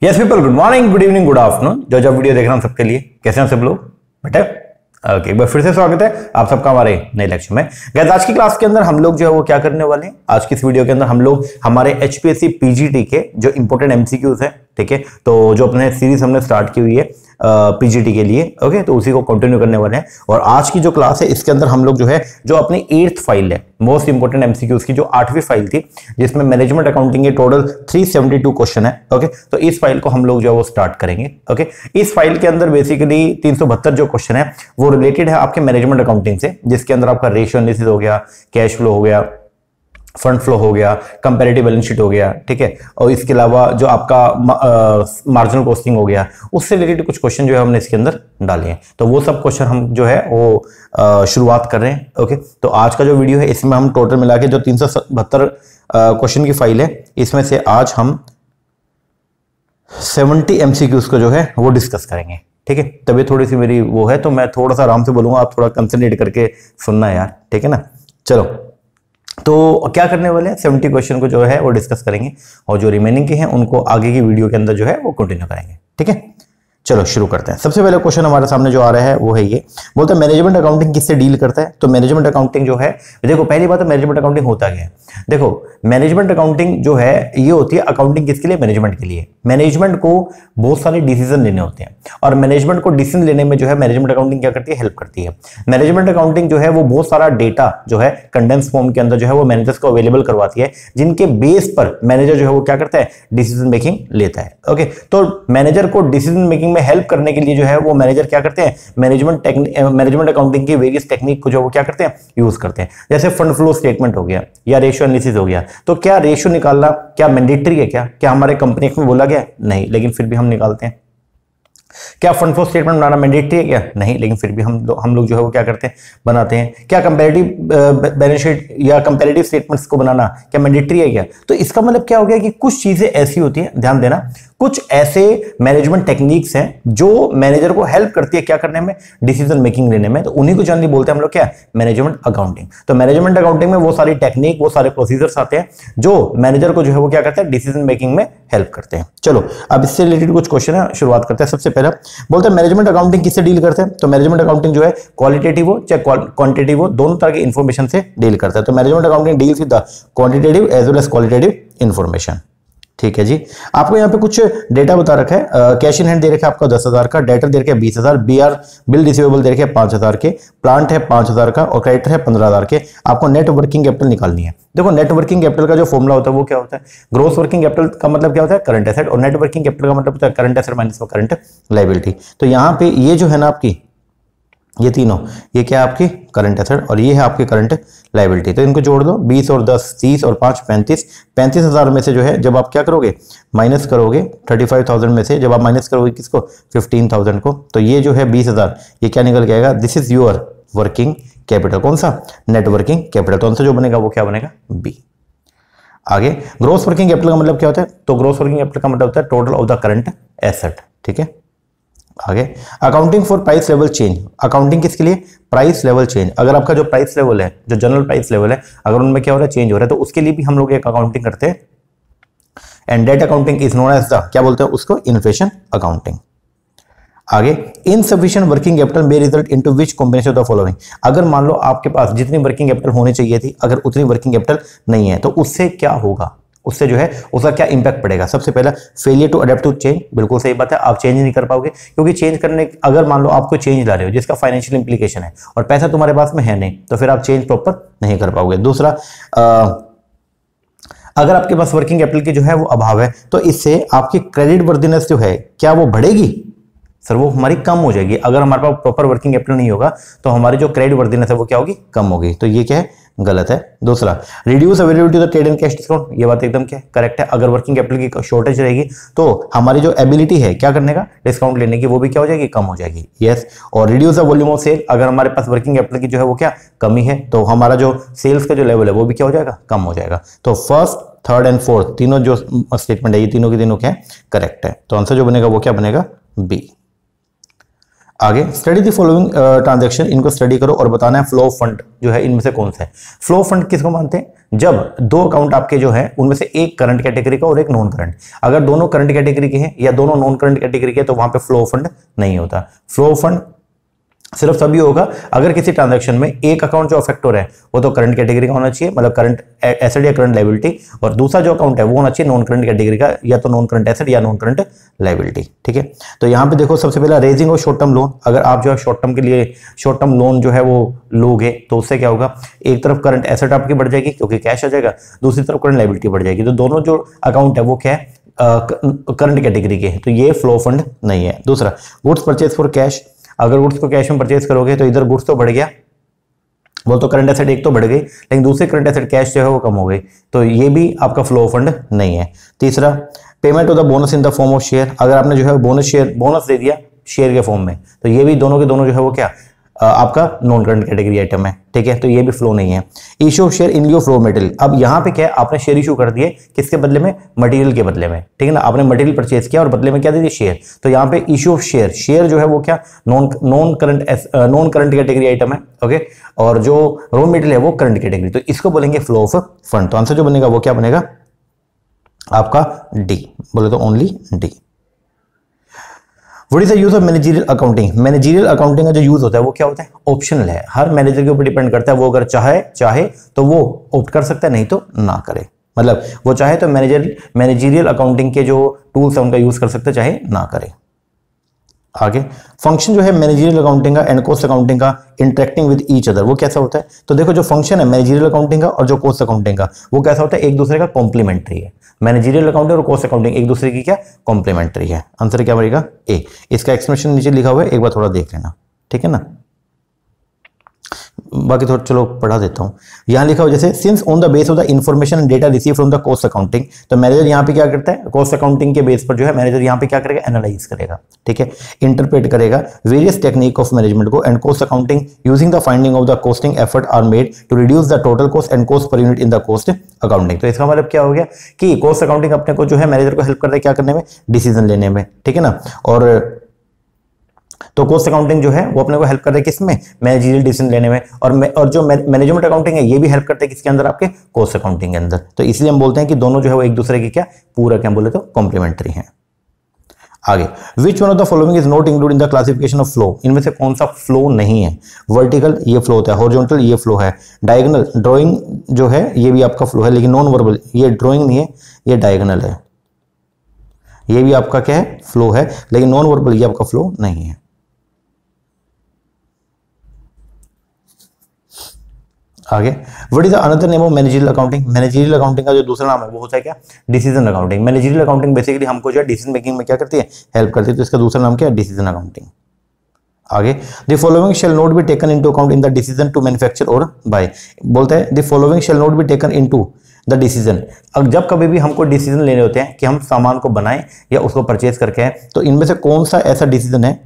Yes people, good morning, good evening, good afternoon. जो जब video देख रहा हूं सबके लिए कैसे हैं सब लोग बेटे? ओके, एक बार फिर से स्वागत है आप सबका हमारे नए लेक्चर में। गाइस, आज की क्लास के अंदर हम लोग जो है वो क्या करने वाले हैं, आज की इस वीडियो के अंदर हम लोग हमारे एचपीएससी पीजीटी के जो इंपोर्टेंट एमसीक्यूज है, ठीक है, तो जो अपने सीरीज हमने स्टार्ट की हुई है पीजीटी के लिए, ओके, तो उसी को कंटिन्यू करने वाले हैं। और आज की जो क्लास है इसके अंदर हम लोग जो है जो अपनी 8th फाइल है मोस्ट इंपोर्टेंट एमसीक्यूज की, जो 8वीं फाइल थी जिसमें मैनेजमेंट अकाउंटिंग के टोटल 372 क्वेश्चन है, ओके, तो इस फाइल को हम लोग जो है वो स्टार्ट करेंगे। ओके, इस फाइल के अंदर बेसिकली 372 जो क्वेश्चन है वो रिलेटेड है आपके मैनेजमेंट अकाउंटिंग से, जिसके अंदर आपका रेशियो एनालिसिस हो गया, कैश फ्लो हो गया, फंड फ्लो हो गया, कंपैरेटिव बैलेंस शीट हो गया, ठीक है, और इसके अलावा जो आपका मार्जिनल कॉस्टिंग हो गया, उससे रिलेटेड कुछ क्वेश्चन जो है हमने इसके अंदर डाले हैं। तो वो सब क्वेश्चन हम जो है वो शुरुआत कर रहे हैं। ओके, तो आज का जो वीडियो है इसमें हम टोटल मिला के जो 372 क्वेश्चन की फाइल है, इसमें से आज हम 70 एमसीक्यूज को जो है वो डिस्कस करेंगे। ठीक है, तभी थोड़ी सी मेरी वो है, तो मैं थोड़ा सा आराम से बोलूंगा, आप थोड़ा कंसंट्रेट करके सुनना यार, ठीक है ना। चलो, तो क्या करने वाले हैं, 70 क्वेश्चन को जो है वो डिस्कस करेंगे और जो रिमेनिंग के हैं उनको आगे की वीडियो के अंदर जो है वो कंटिन्यू करेंगे। ठीक है, चलो शुरू करते हैं। सबसे पहले क्वेश्चन हमारे सामने जो आ रहा है वो है ये, बोलता है मैनेजमेंट अकाउंटिंग किससे डील करता है। तो मैनेजमेंट अकाउंटिंग जो है, देखो पहली बात है मैनेजमेंट अकाउंटिंग होता क्या है। देखो मैनेजमेंट अकाउंटिंग जो है ये होती है अकाउंटिंग किसके लिए, मैनेजमेंट के लिए। मैनेजमेंट को बहुत सारे डिसीजन लेने होते हैं और मैनेजमेंट को डिसीजन लेने में जो है मैनेजमेंट अकाउंटिंग क्या करती है, हेल्प करती है। मैनेजमेंट अकाउंटिंग जो है वो बहुत सारा डेटा जो है कंडेंस फॉर्म के अंदर जो है वो मैनेजर्स को अवेलेबल करवाती है, जिनके बेस पर मैनेजर जो है वो क्या करता है, डिसीजन मेकिंग लेता है। ओके, तो मैनेजर को डिसीजन मेकिंग में हेल्प करने के लिए जो है वो मैनेजर क्या करते हैं, मैनेजमेंट अकाउंटिंग की वेरियस टेक्निक को जो वो क्या करते हैं, यूज करते हैं। जैसे फंड फ्लो स्टेटमेंट हो गया या रेशियो एनालिसिस हो गया, तो क्या रेशियो निकालना क्या मैंडेटरी है, क्या हमारे कंपनी एक्ट में बोला गया नहीं, लेकिन फिर भी हम निकालते हैं। क्या फंड फ्लो स्टेटमेंट बनाना मैंडेटरी है क्या, नहीं, लेकिन फिर भी हम लोग जो है वो क्या करते हैं, बनाते हैं। क्या कंपैरेटिव बैलेंस शीट या कंपैरेटिव स्टेटमेंट्स को बनाना क्या मैंडेटरी है क्या। तो इसका मतलब क्या हो गया कि कुछ चीजें ऐसी होती हैं, ध्यान देना, कुछ ऐसे मैनेजमेंट टेक्निक्स हैं जो मैनेजर को हेल्प करती है क्या करने में, डिसीजन मेकिंग लेने में, तो उन्हीं को जनरली बोलते हैं हम लोग क्या, मैनेजमेंट अकाउंटिंग। तो मैनेजमेंट अकाउंटिंग में वो सारी टेक्निक, वो सारे प्रोसीजर्स आते हैं जो मैनेजर को जो है वो क्या करते हैं, डिसीजन मेकिंग में हेल्प करते हैं। चलो अब इससे रिलेटेड कुछ क्वेश्चन है, शुरुआत करते हैं। सबसे पहला बोलते हैं मैनेजमेंट अकाउंटिंग किससे डील करते हैं। तो मैनेजमेंट अकाउंटिंग जो है क्वालिटेटिव हो चाहे क्वांटिटेटिव हो, दोनों तरह की इंफॉर्मेशन से डील करता है। तो management accounting deals with the quantitative as well as qualitative information. ठीक है जी, आपको यहाँ पे कुछ डेटा बता रखा है, कैश इन हैंड दे रखा है आपका 10,000 का, डेटर दे रखा है 20,000, बिल रिसीवेबल दे रखे हैं 5,000 के, प्लांट है 5,000 का और क्रेडिटर है 15,000 के। आपको नेट वर्किंग कैपिटल निकालनी है। देखो नेट वर्किंग कैपिटल का जो फॉर्मूला होता है वो क्या होता है, ग्रोस वर्किंग कैपिटल का मतलब क्या होता है, करंट एसेट, और नेट वर्किंग कैपिटल का मतलब होता है current asset minus current liability. तो यहाँ पे ये जो है ना आपकी, ये तीनों, ये क्या है आपकी करंट एसेट और ये है आपकी करंट लायबिलिटी। तो इनको जोड़ दो, 20 और 10 30 और 5 35, 35,000 में से जो है जब आप क्या करोगे, माइनस करोगे 35,000 में से जब आप माइनस करोगे किसको, 15,000 को, तो ये जो है 20,000 ये क्या निकल के आएगा, this is your working capital. कौन सा, नेट वर्किंग कैपिटल। तो आंसर जो बनेगा वो क्या बनेगा, बी। आगे ग्रोस वर्किंग कैपिटल का मतलब क्या होता है, तो ग्रोस वर्किंग कैपिटल का मतलब होता है total of the current asset. ठीक है, आगे accounting for price level change. Accounting किसके लिए, प्राइस लेवल चेंज। अगर आपका जो प्राइस लेवल है, जो जनरल प्राइस लेवल है, अगर उनमें क्या हो रहा है, चेंज हो रहा है, तो उसके लिए भी हम लोग एक अकाउंटिंग करते हैं। And that accounting is known as the, क्या बोलते हैं उसको, इन्फ्लेशन अकाउंटिंग। आगे insufficient working capital may result into which combination of the following. अगर मान लो आपके पास जितनी वर्किंग कैपिटल होनी चाहिए थी, अगर उतनी वर्किंग कैपिटल नहीं है, तो उससे क्या होगा, उससे जो है उसका क्या इंपैक्ट पड़ेगा। सबसे पहला failure to adept to change, बिल्कुल सही बात है, आप चेंज नहीं कर पाओगे, क्योंकि चेंज करने, अगर मान लो आपको चेंज ला रहे हो जिसका फाइनेंशियल इंप्लीकेशन है और पैसा तुम्हारे पास में है नहीं, तो फिर आप चेंज प्रॉपर नहीं कर पाओगे। दूसरा, अगर आपके पास वर्किंग कैपिटल की जो है वो अभाव है, तो इससे आपकी क्रेडिट वर्दीनेस जो है क्या वो बढ़ेगी, सर वो हमारी कम हो जाएगी। अगर हमारे पास प्रॉपर वर्किंग कैपिटल नहीं होगा तो हमारी जो क्रेडिट वर्दीनेस है वो क्या होगी, कम होगी। तो ये क्या है, गलत है। दूसरा, reduce availability of the trade and cash discount, ये बात एकदम क्या करेक्ट है। अगर वर्किंग कैपिटल की शॉर्टेज रहेगी तो हमारी जो एबिलिटी है क्या करने का, डिस्काउंट लेने की, वो भी क्या हो जाएगी, कम हो जाएगी। यस, और reduce the volume of sale, अगर हमारे पास वर्किंग कैपिटल की जो है वो क्या कमी है, तो हमारा जो सेल्स का जो लेवल है वो भी क्या हो जाएगा, कम हो जाएगा। तो फर्स्ट, थर्ड एंड फोर्थ तीनों जो स्टेटमेंट है, ये तीनों की तीनों क्या करेक्ट है। तो आंसर जो बनेगा वो क्या बनेगा, बी। आगे स्टडी द फॉलोइंग ट्रांजैक्शन, इनको स्टडी करो और बताना है फ्लो फंड जो है इनमें से कौन सा है। फ्लो फंड किसको मानते हैं, जब दो अकाउंट आपके जो है उनमें से एक करंट कैटेगरी का और एक नॉन करंट, अगर दोनों करंट कैटेगरी के हैं या दोनों नॉन करंट कैटेगरी के, तो वहां पे फ्लो फंड नहीं होता। फ्लो फंड सिर्फ तभी होगा अगर किसी ट्रांजैक्शन में एक अकाउंट जो अफेक्ट हो रहा है वो तो करंट कैटेगरी का होना चाहिए, मतलब करंट एसेट या करंट लायबिलिटी, और दूसरा जो अकाउंट है वो होना चाहिए नॉन करंट कैटेगरी का, या तो नॉन करंट एसेट या नॉन करंट लायबिलिटी। ठीक है, तो यहाँ पे देखो सबसे पहला raising of short term loan. अगर आप जो है शॉर्ट टर्म के लिए शॉर्ट टर्म लोन जो है वो लोगे तो उससे क्या होगा, एक तरफ करंट एसेट आपकी बढ़ जाएगी क्योंकि कैश आ जाएगा, दूसरी तरफ करंट लायबिलिटी बढ़ जाएगी, तो दोनों जो अकाउंट है वो क्या है, करंट कैटेगरी के हैं, तो ये फ्लो फंड नहीं है। दूसरा गुड्स परचेज फॉर कैश, अगर गुड्स को कैश में परचेज करोगे तो इधर गुड्स तो बढ़ गया, वो तो करंट एसेट एक तो बढ़ गई, लेकिन दूसरे करंट एसेट कैश जो है वो कम हो गई, तो ये भी आपका फ्लो फंड नहीं है। तीसरा payment of the bonus in the form of share, अगर आपने जो है बोनस दे दिया शेयर के फॉर्म में, तो ये भी दोनों के दोनों जो है वो क्या आपका नॉन करंट कैटेगरी आइटम है। ठीक है, तो ये भी फ्लो नहीं है। Issue of share in लिeu of raw material, अब यहाँ पे क्या है, आपने शेयर इशू कर दिए किसके बदले में, मटेरियल के बदले में। ठीक है ना, आपने मटेरियल परचेज किया और बदले में क्या दे दिया, शेयर, तो यहाँ पे इशू ऑफ शेयर, शेयर जो है वो क्या नॉन करंट कैटेगरी आइटम है। ओके, और जो रॉ मटेरियल है वो करंट कैटेगरी, तो इसको बोलेंगे फ्लो ऑफ फंड। तो आंसर जो बनेगा वो क्या बनेगा आपका डी, बोले तो only D. What is the use of managerial accounting, managerial accounting का जो यूज होता है वो क्या होता है, ऑप्शनल है, हर मैनेजर के ऊपर डिपेंड करता है, वो अगर चाहे तो वो ऑप्ट कर सकता है, नहीं तो ना करे, मतलब वो चाहे तो मैनेजरियल अकाउंटिंग के जो टूल्स है उनका यूज कर सकते हैं, चाहे ना करे। आगे फंक्शन जो है मैनेजरियल अकाउंटिंग का एंड कॉस्ट अकाउंटिंग का इंटरेक्टिंग विद ईच अदर, वो कैसा होता है, तो देखो जो फंक्शन है मैनेजरियल अकाउंटिंग का और जो कॉस्ट अकाउंटिंग का, वो कैसा होता है, एक दूसरे का कॉम्प्लीमेंट्री है। मैनेजरियल अकाउंटिंग और कॉस्ट अकाउंटिंग एक दूसरे की क्या कॉम्प्लीमेंट्री है। आंसर क्या बनेगा ए। इसका एक्सप्लेनेशन नीचे लिखा हुआ है, एक बार थोड़ा देख लेना, ठीक है ना, बाकी थोड़ा चलो पढ़ा देता हूं। यहां लिखा हुआ जैसे since on the base of the information and data receive from the cost accounting, तो मैनेजर यहां पे क्या करता है, कॉस्ट अकाउंटिंग के बेस पर जो है मैनेजर यहां पे क्या करेगा, एनालाइज करेगा, ठीक है, इंटरप्रेट करेगा वेरियस टेक्निक ऑफ मैनेजमेंट को, and cost accounting using the finding of the costing effort are made to reduce the total cost and cost per unit in the cost accounting. तो इसका मतलब क्या हो गया कि कॉस्ट अकाउंटिंग अपने को जो है मैनेजर को हेल्प करता है क्या करने में, डिसीजन लेने में, ठीक है ना, और तो कॉस्ट अकाउंटिंग जो है वो अपने को हेल्प कर रहा है किसमें, मैनेजरियल डिसीजन लेने में, और जो मैनेजमेंट अकाउंटिंग है ये भी हेल्प करता है किसके अंदर, आपके कॉस्ट अकाउंटिंग के अंदर। तो इसलिए हम बोलते हैं कि दोनों जो है वो एक दूसरे की क्या पूरा क्या बोले तो कॉम्प्लीमेंट्री हैं। आगे which one of the following is not include in the classification of flow, इनमें से कौन सा फ्लो नहीं है, वर्टिकल ये फ्लो होता है, हॉरिजॉन्टल ये फ्लो है, डायगोनल ड्राइंग जो है ये भी आपका फ्लो है, लेकिन नॉन वर्बल ये ड्राइंग नहीं है, ये डायगोनल है, ये भी आपका क्या है फ्लो है, लेकिन नॉन वर्बल ये आपका फ्लो नहीं है। आगे what is the another name of managerial accounting, managerial accounting का जो दूसरा नाम है वो होता है क्या, decision accounting. Managerial accounting basically हमको जो है डिसीजन मेकिंग में क्या करती है, हेल्प करती है, तो इसका दूसरा नाम क्या है, डिसीजन अकाउंटिंग। आगे the following shall not be taken into account in the decision to manufacture और बाय, बोलता है the following shall not be taken into the decision, अब जब कभी भी हमको डिसीजन लेने होते हैं कि हम सामान को बनाएं या उसको परचेज करके आए, तो इनमें से कौन सा ऐसा डिसीजन है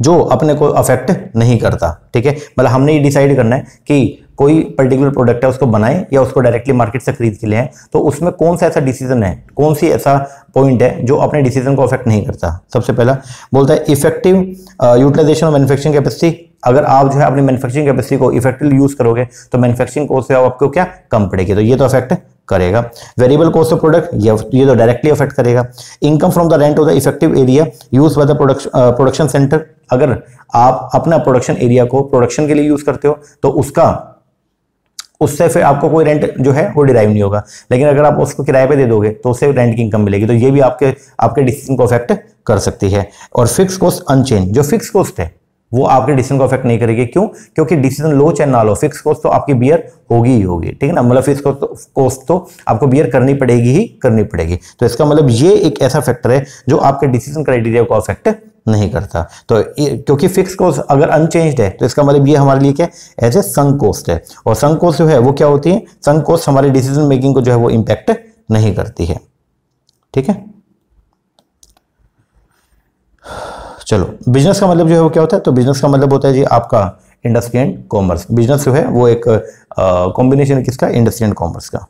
जो अपने को अफेक्ट नहीं करता, ठीक है, मतलब हमने ये डिसाइड करना है कि कोई पर्टिकुलर प्रोडक्ट है उसको बनाएं या उसको डायरेक्टली मार्केट से खरीद के ले आए, तो उसमें कौन सा ऐसा डिसीजन है, कौन सी ऐसा पॉइंट है जो अपने डिसीजन को अफेक्ट नहीं करता। सबसे पहला बोलता है effective utilization of manufacturing capacity, अगर आप जो है अपनी मैन्युफैक्चरिंग कैपेसिटी को इफेक्टिवली यूज करोगे तो मैन्युफैक्चरिंग कॉस्ट से आपको क्या कम पड़ेगी, तो ये तो अफेक्ट करेगा। वेरिएबल कॉस्ट ऑफ प्रोडक्ट ये तो डायरेक्टली अफेक्ट करेगा। Income from the rent of the effective area use by the production centre, अगर आप अपना प्रोडक्शन एरिया को प्रोडक्शन के लिए यूज करते हो तो उससे फिर आपको कोई रेंट जो है वो डिराइव नहीं होगा, लेकिन अगर आप उसको किराए पे दे दोगे तो उससे रेंट की इनकम मिलेगी, तो ये भी आपके डिसीजन को अफेक्ट कर सकती है। और फिक्स कॉस्ट अनचेंज, जो फिक्स कॉस्ट है वो आपके डिसीजन को अफेक्ट नहीं करेगी, क्यों, क्योंकि डिसीजन लो चाहे ना लो फिक्स कॉस्ट तो आपकी बियर होगी ही होगी, ठीक है ना, मतलब फिक्स कॉस्ट तो आपको बियर करनी पड़ेगी ही करनी पड़ेगी। तो इसका मतलब ये एक ऐसा फैक्टर है जो आपके डिसीजन क्राइटेरिया को अफेक्ट नहीं करता। तो क्योंकि फिक्स कॉस्ट अगर अनचेंज्ड है तो इसका मतलब ये हमारे लिए क्या एज ए संक कॉस्ट है, और संक कॉस्ट जो है वो क्या होती है, संक कॉस्ट हमारे डिसीजन मेकिंग को जो है वो इंपैक्ट नहीं करती है, ठीक है। चलो बिजनेस का मतलब जो है वो क्या होता है, तो बिजनेस का मतलब होता है जी आपका इंडस्ट्री एंड कॉमर्स। बिजनेस जो है वो एक कॉम्बिनेशन है किसका, इंडस्ट्री एंड कॉमर्स का।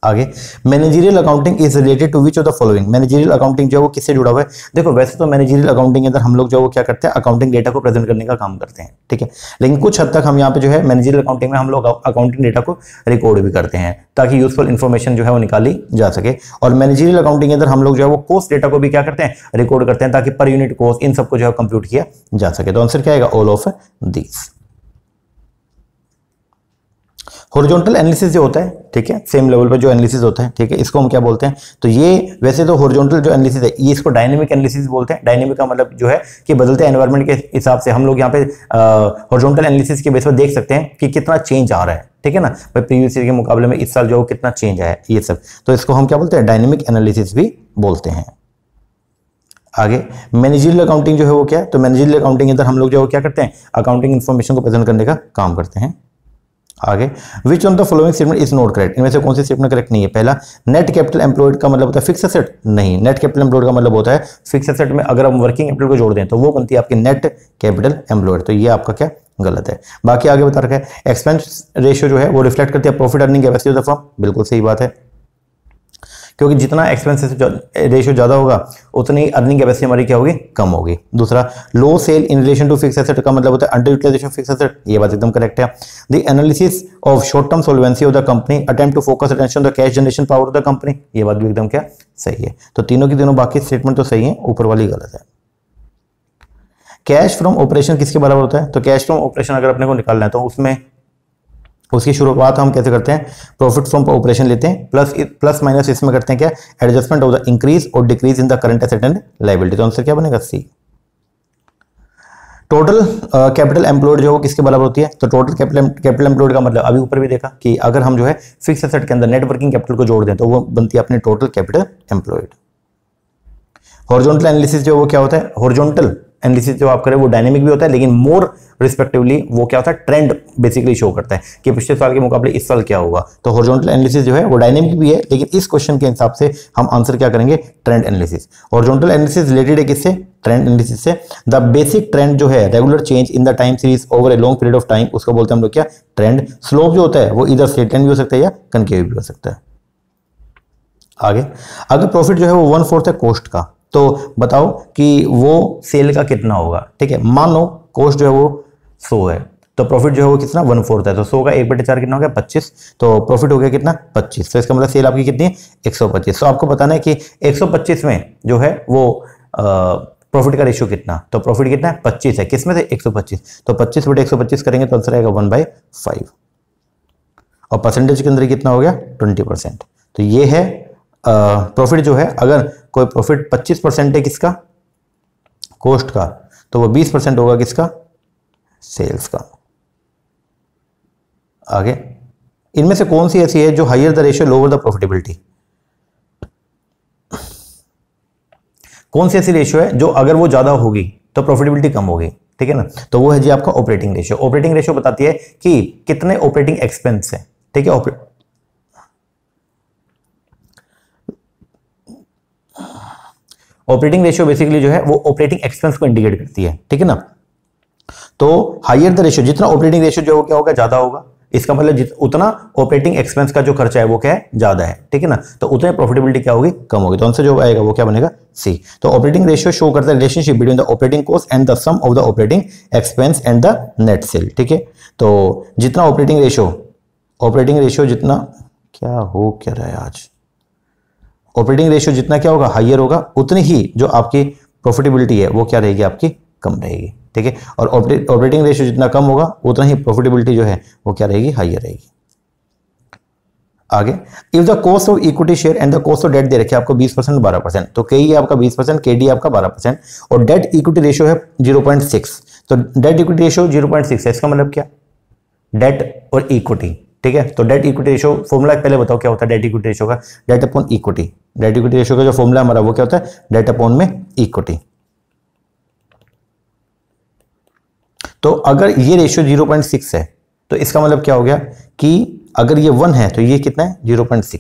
आगे, managerial accounting is related to which of the following. Managerial accounting जो है वो किससे जुड़ा हुआ है? देखो वैसे तो मैनेजरियल अकाउंटिंग के अंदर हम लोग जो वो क्या करते हैं, अकाउंटिंग डेटा को प्रेजेंट करने का काम करते हैं, ठीक है, लेकिन कुछ हद तक हम यहाँ पे जो है मैनेजरियल अकाउंटिंग में हम लोग अकाउंटिंग डेटा को रिकॉर्ड भी करते हैं ताकि यूजफुल इन्फॉर्मेशन जो है वो निकाली जा सके। और मैनेजरियल अकाउंटिंग के अंदर हम लोग जो है वो कॉस्ट डेटा को भी क्या करते हैं, रिकॉर्ड करते हैं ताकि पर यूनिट कॉस्ट इन सबको जो है कंप्यूट किया जा सके। तो आंसर क्या आएगा? All of these. Horizontal analysis जो होता है, ठीक है, सेम लेवल पर जो एनालिसिस होता है, ठीक है, इसको हम क्या बोलते हैं? तो ये वैसे तो हॉरिजॉन्टल जो एनालिसिस है ये इसको डायनेमिक एनालिसिस बोलते हैं। डायनेमिक का मतलब जो है कि बदलते एनवायरनमेंट के हिसाब से हम लोग यहाँ पे हॉरिजॉन्टल एनालिसिस के बेस पर देख सकते हैं कि कितना चेंज आ रहा है, ठीक है ना, भाई प्रीवियस ईयर के मुकाबले में इस साल जो कितना चेंज आया है ये सब, तो इसको हम क्या बोलते हैं? डायनेमिक एनालिसिस भी बोलते हैं। आगे, मैनेजरियल अकाउंटिंग जो है वो क्या है? तो मैनेजरियल अकाउंटिंग के अंदर हम लोग जो क्या करते हैं, अकाउंटिंग इन्फॉर्मेशन को प्रेजेंट करने का काम करते हैं। आगे, which on the following statement is not correct. इनमें से कौन सी स्टेटमेंट करेक्ट नहीं है? पहला, नेट कैपिटल एम्प्लॉयड का मतलब होता है फिक्स एसेट। नहीं, नेट कैपिटल एम्प्लॉयड का मतलब होता है फिक्स एसेट में अगर हम वर्किंग कैपिटल को जोड़ दें तो वो बनती है आपकी नेट कैपिटल एम्प्लॉयड। तो ये आपका क्या गलत है। बाकी आगे बता रखा है, एक्सपेंस रेशियो जो है वो रिफ्लेक्ट करती है profit earning capacity of the firm. बिल्कुल सही बात है, क्योंकि जितना एक्सपेंस रेशियो ज्यादा होगा उतनी अर्निंग कैपेसिटी हमारी क्या होगी? कम होगी। दूसरा, low sale in relation to fix asset का मतलब होता है अंडर यूटिलाइजेशन फिक्स एसेट। ये बात एकदम करेक्ट है। The analysis of short term solvency of the company attempt to focus attention the cash generation power of the company. ये बात भी एकदम क्या सही है। तो तीनों की तीनों बाकी स्टेटमेंट तो सही है, ऊपर वाली गलत है। कैश फ्रॉम ऑपरेशन किसके बराबर होता है? तो कैश फ्रॉम ऑपरेशन अगर अपने को निकालना है तो उसमें उसकी शुरुआत हम कैसे करते हैं? प्रॉफिट फ्रॉम ऑपरेशन लेते हैं, प्लस माइनस इसमें करते हैं क्या? एडजस्टमेंट ऑफ द इंक्रीज और decrease in the current asset and liability. तो आंसर क्या बनेगा? सी। टोटल कैपिटल एम्प्लॉयड जो किसके बराबर होती है? तो टोटल कैपिटल एम्प्लॉयड का मतलब अभी ऊपर भी देखा कि अगर हम जो है फिक्स एसेट के अंदर नेट वर्किंग कैपिटल को जोड़ दें तो वो बनती है अपनी total capital employed. Horizontal analysis जो वो क्या होता है? हॉरिजॉन्टल एनालिसिस जो आप करें वो डायनेमिक भी होता है, लेकिन मोर रिस्पेक्टिवली वो क्या होता है? ट्रेंड बेसिकली शो करता है कि पिछले साल के मुकाबले इस साल क्या होगा। तो हॉरिजॉन्टल एनालिसिस जो है वो डायनेमिक भी है, लेकिन इस क्वेश्चन के हिसाब से हम आंसर क्या करेंगे? Trend analysis. Horizontal analysis related है किससे? ट्रेंड एनालिसिस से। द बेसिक ट्रेंड जो है regular change in the time series over a long period of time, उसको बोलते हैं हम लोग क्या? ट्रेंड। स्लोप जो होता है वो इधर स्ट्रेट लाइन भी हो सकता है या कनकेव भी हो सकता है। आगे, अगर प्रॉफिट जो है वो 1/4 है कॉस्ट का, तो बताओ कि वो सेल का कितना होगा? ठीक है, मान लो कॉस्ट जो है वो 100 है तो प्रॉफिट जो है वो कितना? 1/4 है, तो 100 का 1/4 कितना हो गया? 25। तो प्रॉफिट हो गया कितना? 25। तो इसका मतलब सेल आपकी कितनी है? 125। तो आपको बताना है कि 125 में जो है वो प्रॉफिट का रेशियो कितना? तो प्रॉफिट कितना है? 25 है। किस में से? 125। तो 25/125 करेंगे तो आंसर आएगा 1/5। और परसेंटेज के अंदर कितना हो गया? 20%। तो ये है प्रॉफिट जो है, अगर कोई प्रॉफिट 25% है किसका? कॉस्ट का, तो वो 20% होगा किसका? सेल्स का। आगे, इनमें से कौन सी ऐसी है जो higher the ratio lower the profitability? कौन सी ऐसी रेशियो है जो अगर वो ज्यादा होगी तो प्रॉफिटेबिलिटी कम होगी? ठीक है ना, तो वो है जी आपका ऑपरेटिंग रेशियो। ऑपरेटिंग रेशियो बताती है कि कितने ऑपरेटिंग एक्सपेंस है। ठीक है, ऑपरेटिंग रेशियो बेसिकली जो है वो ऑपरेटिंग एक्सपेंस को इंडिकेट करती है। ठीक है ना, तो हायर द रेशियो, जितना ऑपरेटिंग रेशियो जो क्या होगा? ज्यादा होगा। इसका मतलब उतना ऑपरेटिंग एक्सपेंस का जो खर्चा है वो क्या है? ज्यादा है। ठीक है ना, तो उतने प्रॉफिटेबिलिटी क्या होगी? कम होगी। तो आंसर जो आएगा वो क्या बनेगा? सी। तो ऑपरेटिंग रेशियो शो करता है relationship between the operating cost and the sum of the operating expense and the net sale. ठीक है, तो जितना ऑपरेटिंग रेशियो जितना क्या रहा है आज, ऑपरेटिंग रेशियो जितना क्या होगा? हायर होगा, उतनी ही जो आपकी प्रॉफिटेबिलिटी है वो क्या रहेगी? आपकी कम रहेगी। ठीक है, और ऑपरेटिंग रेशियो जितना कम होगा उतना ही प्रॉफिटेबिलिटी जो है वो क्या रहेगी? हायर रहेगी। आगे, if the cost of equity share and the cost of debt दे रखे आपको 20% 12%, तो केई आपका 20%, केडी आपका 12% और डेट इक्विटी रेशियो है 0.6। तो डेट इक्विटी रेशियो 0.6 है, इसका मतलब क्या? डेट और इक्विटी। ठीक है, तो डेट इक्विटी रेशियो फॉर्मूला पहले बताओ क्या होता है डेट इक्विटी रेशियो का? Debt upon equity. Debt equity ratio का जो फॉर्मूला हमारा वो क्या होता है? डेट अपॉन में इक्विटी। तो अगर ये रेशियो 0.6 है तो इसका मतलब क्या हो गया कि अगर ये 1 है तो ये कितना है? 0.6।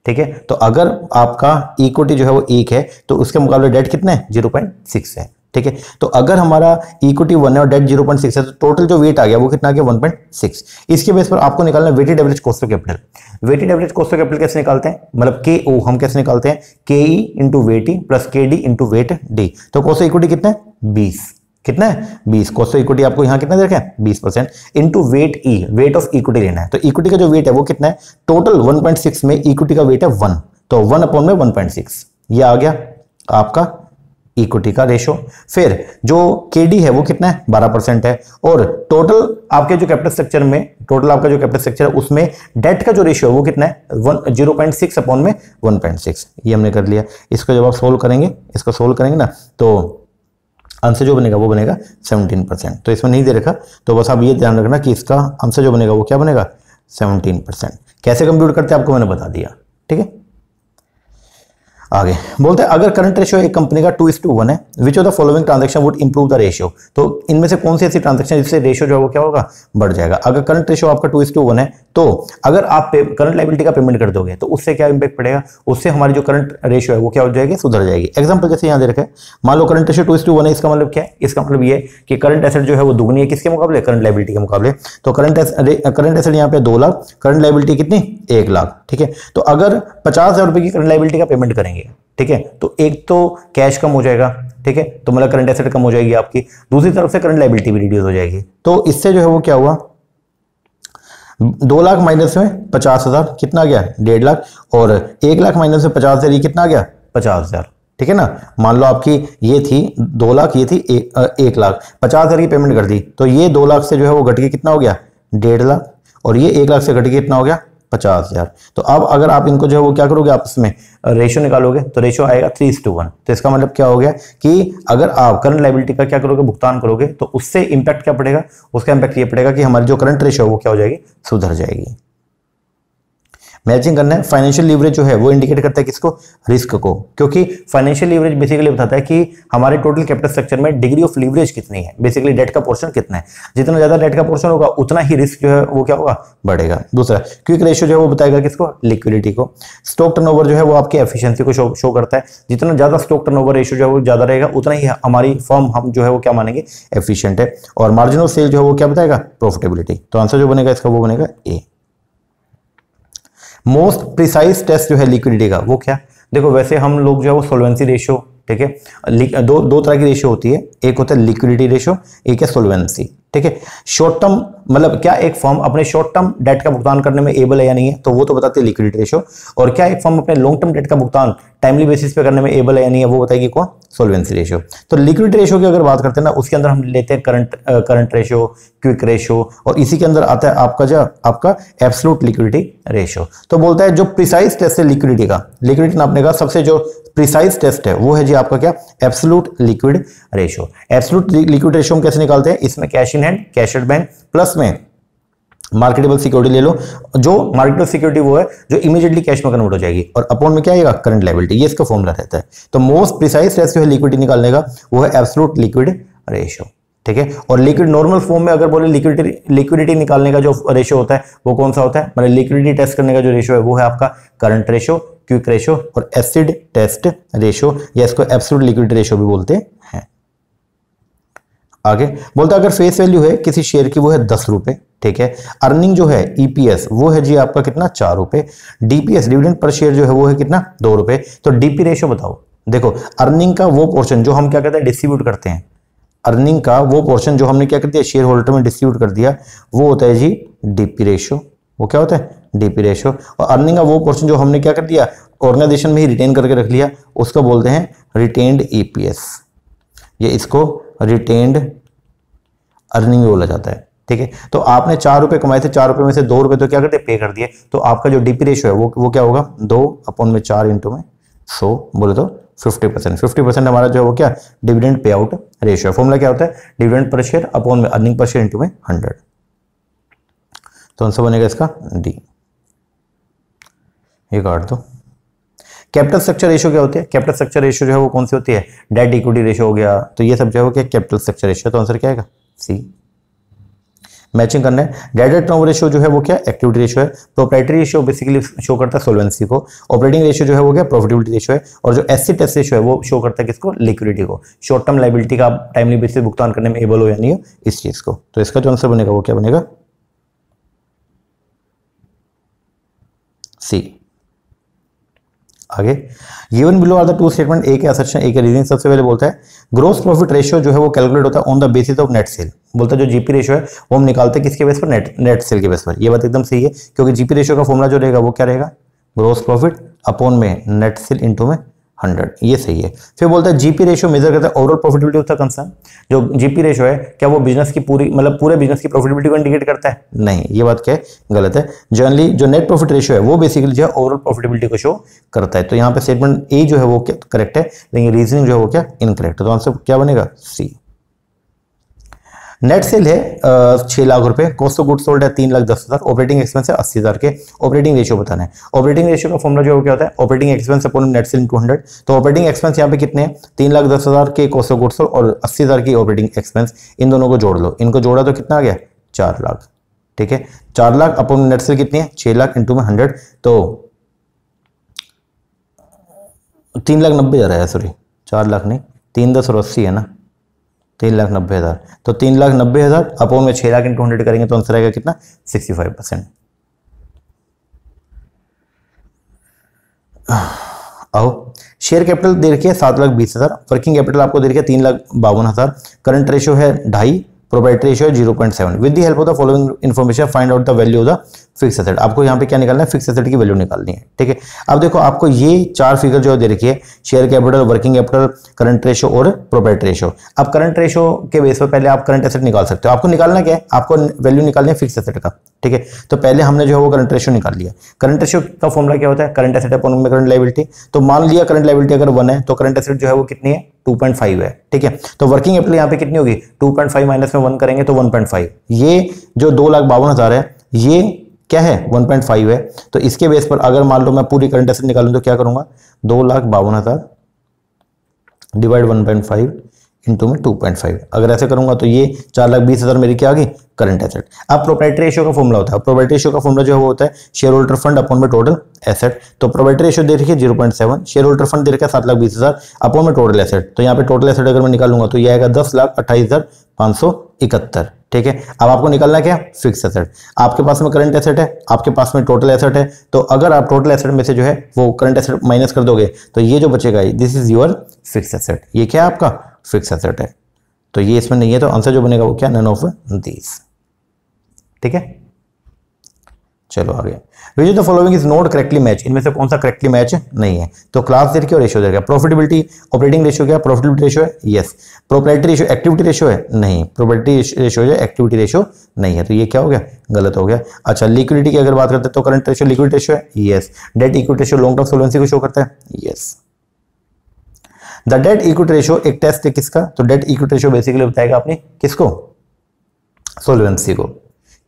ठीक है, तो अगर आपका इक्विटी जो है वो 1 है तो उसके मुकाबले डेट कितना है? 0.6 है। ठीक है। तो अगर हमारा इक्विटी 1 है और डेट 0.6 है तो टोटल जो वेट आ गया वो कितना आ गया 1.6। इसके बेस पर आपको निकालना weighted average cost of capital. Weighted average cost of capital कैसे निकालते हैं, मतलब के ओ हम कैसे निकालते हैं, के E into weight E plus के डी इंटू वेट डी। तो कॉस्ट ऑफ इक्विटी कितना है 20, कितना है 20। कॉस्ट ऑफ इक्विटी आपको यहां कितना दे रखा है 20% into weight E, weight of equity लेना है। तो इक्विटी का जो वेट है वो कितना है, टोटल 1.6 में इक्विटी का वेट है 1, तो 1 अपॉन में 1.6 ये आ गया आपका इक्विटी का रेशो। फिर जो केडी है वो कितना है 12% है, और टोटल आपके जो कैपिटल स्ट्रक्चर में, टोटल आपका जो कैपिटल स्ट्रक्चर है उसमें डेट का जो रेशियो है वो कितना है 0.6 अपॉन में 1.6। ये हमने कर लिया। इसको जब आप सोल्व करेंगे, इसको सोल्व करेंगे ना, तो आंसर जो बनेगा वो बनेगा 17%। तो इसमें नहीं दे रखा, तो बस आप ये ध्यान रखना कि इसका आंसर जो बनेगा वो क्या बनेगा 17%। कैसे कंप्यूट करते हैं आपको मैंने बता दिया, ठीक है। आगे बोलते हैं अगर करंट रेशियो एक कंपनी का 2:1 है, विच of the following transaction would improve the ratio. तो इनमें से कौन सी ऐसी ट्रांजैक्शन जिससे रेशियो जो है वो क्या होगा, बढ़ जाएगा। अगर करंट रेशियो आपका 2:1 है तो अगर आप करंट लायबिलिटी का पेमेंट कर दोगे तो उससे क्या इंपैक्ट पड़ेगा, उससे हमारी जो करंट रेशियो है वो क्या हो जाएगी, सुधर जाएगी। एग्जाम्पल जैसे यहाँ दे रखा है, मान लो करंट रेशियो 2:1 है, इसका मतलब क्या है, इसका मतलब ये कि करंट एसेट जो है वो दुगनी है किसके मुकाबले, करंट लायबिलिटी के मुकाबले। तो करंट एसेट यहाँ पे 2 लाख, करंट लायबिलिटी कितनी 1 लाख, ठीक है। तो अगर 50,000 रुपए की करंट लायबिलिटी का पेमेंट करेंगे, ठीक है, तो एक तो कैश कम हो जाएगा, ठीक है, तो मतलब करंट एसेट कम हो जाएगी आपकी, दूसरी तरफ से करंट लायबिलिटी भी रिड्यूस हो जाएगी। तो इससे जो है वो क्या हुआ, 2 लाख माइनस में 50,000 कितना आ गया 1.5 लाख, और 1 लाख माइनस में 50,000 ये कितना आ गया 50,000, ठीक है ना। मान लो आपकी ये थी 2 लाख, ये थी 1 लाख, 50,000 की पेमेंट कर दी, तो ये 2 लाख से जो है वो घट के कितना हो गया 1.5 लाख, और ये 1 लाख से घट के कितना हो गया 50,000। तो अब अगर आप इनको जो है वो क्या करोगे, आपस में रेशियो निकालोगे तो रेशियो आएगा 3:1। तो इसका मतलब क्या हो गया कि अगर आप करंट लायबिलिटी का क्या करोगे, भुगतान करोगे, तो उससे इंपैक्ट क्या पड़ेगा, उसका इंपैक्ट ये पड़ेगा कि हमारी जो करंट रेशियो है वो क्या हो जाएगी, सुधर जाएगी। मैचिंग करना है। फाइनेंशियल लीवरेज जो है वो इंडिकेट करता है किसको, रिस्क को, क्योंकि फाइनेंशियल लीवरेज बेसिकली बताता है कि हमारे टोटल कैपिटल स्ट्रक्चर में डिग्री ऑफ लीवरेज कितनी है, बेसिकली डेट का पोर्शन कितना है। जितना ज्यादा डेट का पोर्शन होगा उतना ही रिस्क जो है वो क्या होगा, बढ़ेगा। दूसरा क्विक रेशियो जो है वो बताएगा किसको, लिक्विडिटी को। स्टॉक टर्नओवर जो है वो आपकी एफिशिएंसी को शो करता है। जितना ज्यादा स्टॉक टर्नओवर रेशियो जो है वो ज्यादा रहेगा उतना ही हमारी फर्म हम जो है वो क्या मानेंगे, एफिशिएंट है। और मार्जिन ऑफ सेल जो है वो क्या बताएगा, प्रॉफिटेबिलिटी। तो आंसर जो बनेगा इसका वो बनेगा ए। मोस्ट प्रिसाइज टेस्ट जो है लिक्विडिटी का वो क्या, देखो वैसे हम लोग जो है वो सोल्वेंसी रेशियो, ठीक है, दो तरह की रेशियो होती है, एक होता है लिक्विडिटी रेशियो, एक है सोल्वेंसी, ठीक है। शॉर्ट टर्म मतलब क्या एक फर्म अपने शॉर्ट टर्म डेट का भुगतान करने में एबल है या नहीं है, तो वो तो बताती है लिक्विडिटी रेशियो। और क्या एक फर्म अपने लॉन्ग टर्म डेट का भुगतान टाइमली बेसिस पे करने में एबल है या नहीं है, वो बताएगी कौन, सोल्वेंसी रेशियो। तो लिक्विडिटी रेशियो की अगर बात करते हैं ना, उसके अंदर हम लेते हैं करंट रेशियो, क्विक रेशियो, और इसी के अंदर आता है आपका एब्सोल्यूट लिक्विडिटी रेशियो। तो बोलता है जो प्रिसाइज टेस्ट है लिक्विडिटी नापने का सबसे जो प्रिसाइज टेस्ट है वो है जी आपका क्या, absolute liquid ratio. Absolute liquid ratio हम कैसे निकालते हैं, इसमें cash in hand, cash at bank, plus में मार्केटेबल सिक्योरिटी ले लो। जो मार्केटेबल सिक्योरिटी वो है जो इमीडिएटली कैश में कन्वर्ट हो जाएगी, और अपॉन में क्या आएगा, करंट लायबिलिटी। ये इसका फॉर्मूला रहता है। तो मोस्ट प्रिसाइज टेस्ट जो है लिक्विडिटी निकालने का वो है एब्सोल्यूट लिक्विड रेशियो, ठीक है। और लिक्विड नॉर्मल फॉर्म में अगर बोले लिक्विडिटी निकालने का जो रेशियो होता है वो कौन सा होता है, मतलब लिक्विडिटी टेस्ट करने का जो रेशियो है वो है आपका करंट रेशियो, क्विक रेशियो और एसिड टेस्ट रेशियो, या इसको एब्सोल्यूट लिक्विडिटी रेशियो भी बोलते हैं। आगे बोलता है अगर फेस वैल्यू है किसी शेयर की वो है 10 रुपए, ठीक है। अर्निंग जो है ईपीएस वो है जी आपका कितना 4 रुपए। डीपीएस डिविडेंड पर शेयर जो है वो है कितना 2 रुपए। तो डीपी रेशियो बताओ। देखो अर्निंग का वो पोर्शन जो हम क्या कहते हैं डिस्ट्रीब्यूट करते हैं, अर्निंग का वो पोर्शन जो हमने क्या कर दिया शेयर होल्डर में डिस्ट्रीब्यूट कर दिया, वो होता है जी डीपी रेशियो। वो क्या होता है, डीपी रेशियो। और अर्निंग का वो पोर्शन जो हमने क्या कर दिया ऑर्गेनाइजेशन में ही रिटेन करके रख लिया, उसको बोलते हैं रिटेन्ड ईपीएस। ये इसको रिटेन्ड अर्निंग बोला जाता है, ठीक है। तो आपने 4 रुपए कमाए थे, 4 रुपए में से 2 रुपए तो क्या करते पे कर दिए, तो आपका जो डीपी रेशियो है वो क्या होगा 2/4 इंटू में 100 बोले तो 50%। 50% हमारा जो है वो क्या dividend pay out ratio. Formula क्या होता है, डिविडेंड पर शेयर अपॉन में अर्निंग पर शेयर इंटू में 100। तो आंसर बनेगा इसका डी। ये काट दो। कैपिटल स्ट्रक्चर रेशियो क्या होती है, कैपिटल स्ट्रक्चर रेशियो जो है वो कौन सी होती है, डेट इक्विटी रेशियो हो गया, तो ये सब जो है वो क्या कैपिटल स्ट्रक्चर रेशियो। तो आंसर क्या आएगा सी। मैचिंग करना है। डेट टर्नओवर रेशियो जो है वो क्या एक्टिविटी रेशियो है। प्रोप्राइटरी रेशियो बेसिकली शो करता है सोल्वेंसी को। ऑपरेटिंग रेशियो जो है वो क्या प्रॉफिटेबिलिटी रेशियो है। और जो एससी टेस्ट रेशियो है वो शो करता है किसको लिक्विडिटी को, शॉर्ट टर्म लाइबिलिटी का आप टाइमली बेसिस भुगतान करने में एबल हो या नहीं हो इस चीज को। तो इसका जो आंसर बनेगा वो क्या बनेगा सी। आगे given below are the two statement, एक है असर्शन एक है रीजनिंग। सबसे पहले बोलता है ग्रोस प्रॉफिट रेशियो जो है वो कैलकुलेट होता है on the basis of net cell. बोलता है जो जीपी रेशियो है वो हम निकालते हैं किसके बेस पर, नेट सेल के बेस पर। ये बात एकदम सही है क्योंकि जीपी रेशियो का फॉर्मूला जो रहेगा वो क्या रहेगा ग्रोस प्रॉफिट अपॉन में नेट सेल इनटू में 100, ये सही है। फिर बोलता है जीपी रेशियो मेजर करता है overall profitability of the concern. जो जीपी रेशियो है क्या वो बिजनेस की पूरी मतलब पूरे बिजनेस की प्रॉफिटेबिलिटी को इंडिकेट करता है, नहीं, ये बात क्या है गलत है। जनरली जो नेट प्रॉफिट रेशियो है वो बेसिकली जो है ओवरऑल प्रॉफिटेबिलिटी को शो करता है। तो यहाँ पे स्टेटमेंट ए जो है वो करेक्ट है, लेकिन रीजनिंग जो है वो क्या इनकरेक्ट है। तो आंसर क्या बनेगा सी। नेट सेल है 6 लाख रुपए, कॉस्ट ऑफ गुड्स सोल्ड है 3,10,000, ऑपरेटिंग एक्सपेंस है 80,000 के। ऑपरेटिंग रेशियो बताना है। ऑपरेटिंग रेशियो का फॉर्मूला जो क्या होता है operating expense upon net cell into 100। तो ऑपरेटिंग एक्सपेंस यहाँ पे कितने हैं 3,10,000 के कॉस्ट ऑफ गुड्स सोल्ड और 80,000 की ऑपरेटिंग एक्सपेंस, इन दोनों को जोड़ लो। इनको जोड़ा तो कितना आ गया 4 लाख, ठीक है। 4 लाख अपॉन नेट सेल कितनी है 6 लाख इनटू में 100, तो 3,90,000 है, सॉरी 4 लाख नहीं 3,10 और 80 है ना 3,90,000। तो 3,90,000 अपॉन में 6 लाख इंटू 100 करेंगे तो आंसर आएगा कितना 65%। आओ शेयर कैपिटल दे रखी है 7,20,000, वर्किंग कैपिटल आपको दे रखी है 3,52,000, करंट रेशियो है 2.5, प्रोप्राइटरी रेशियो है 0.7। With the help of the following information find out the value of the fix asset. आपको यहाँ पे क्या निकालना है फिक्स एसेट की वैल्यू निकालनी है, ठीक है। अब देखो आपको ये 4 फिगर जो दे रखी है share capital, working capital, current ratio और प्रोप्राइटरी रेशियो। अब करंट रेशियो के बेस पर पहले आप करंट एसेट निकाल सकते हो। आपको निकालना क्या है आपको वैल्यू निकालनी है फिक्स एसेट का, ठीक है। तो पहले हमने जो है वो करंट रेशियो निकाल लिया। करंट रेशियो का फॉर्मूला क्या होता है करंट एसेट अपॉन में करंट लायबिलिटी। तो मान लिया करंट लायबिलिटी अगर 1 है तो करंट एसेट जो है वो कितनी है 2.5 है, ठीक है। तो वर्किंग कैपिटल यहाँ पे कितनी होगी 2.5 माइनस में 1 करेंगे तो 1.5। ये जो 2,52,000 है ये क्या है 1.5 है। तो इसके बेस पर अगर मान लो मैं पूरी करंट एसेट निकालूं तो क्या करूंगा 2,52,000 डिवाइड 1.5 इंटू में 2.5। अगर ऐसे करूंगा तो ये 4,20,000 मेरी क्या आ गई करंट एसेट। अब प्रोप्राइटरी रेशियो का फॉर्मूला होता है। प्रोप्राइटरी रेशियो का फॉर्मूला जो है वो होता है शेयर होल्डर फंड अपॉन में टोटल एसेट। तो प्रोप्राइटरी रेशियो दे रखी है 0.7, शेयर होल्डर फंड दे रखा है 7,20,000 अपॉन में टोटल एसेट। तो यहाँ पे टोटल एसेट अगर मैं निकालूंगा तो ये आएगा 10,28,571, ठीक है। अब आपको निकालना क्या फिक्स एसेट। आपके पास में करंट एसेट है, आपके पास में टोटल एसेट है। तो अगर आप टोटल एसेट में से जो है वो करंट एसेट माइनस कर दोगे तो ये जो बचेगा this is your fix asset. ये क्या है आपका फिक्स एसेट है। तो ये इसमें नहीं है तो आंसर जो बनेगा वो क्या नन ऑफ दीज, ठीक है। चलो आगे which the following is not correctly match. इनमें से कौन सा करेक्टली मैच नहीं है। तो क्लास दे रखी और रेशियो दे रखा। प्रॉफिटेबिलिटी ऑपरेटिंग रेशियो क्या प्रॉफिटेबिलिटी रेशियो है yes. Proprietary ratio activity ratio है नहीं, प्रोप्राइटरी रेशियो है एक्टिविटी रेशियो नहीं है। तो ये क्या हो गया गलत हो गया। अच्छा लिक्विडिटी की अगर बात करते हैं तो करंट रेशियो लिक्विडिटी रेशियो है yes. Debt equity ratio long term solvency को शो करता है yes. The debt equity ratio एक टेस्ट है किसका, तो डेट इक्विटी रेशियो बेसिकली बताएगा आपने किसको सोल्वेंसी को,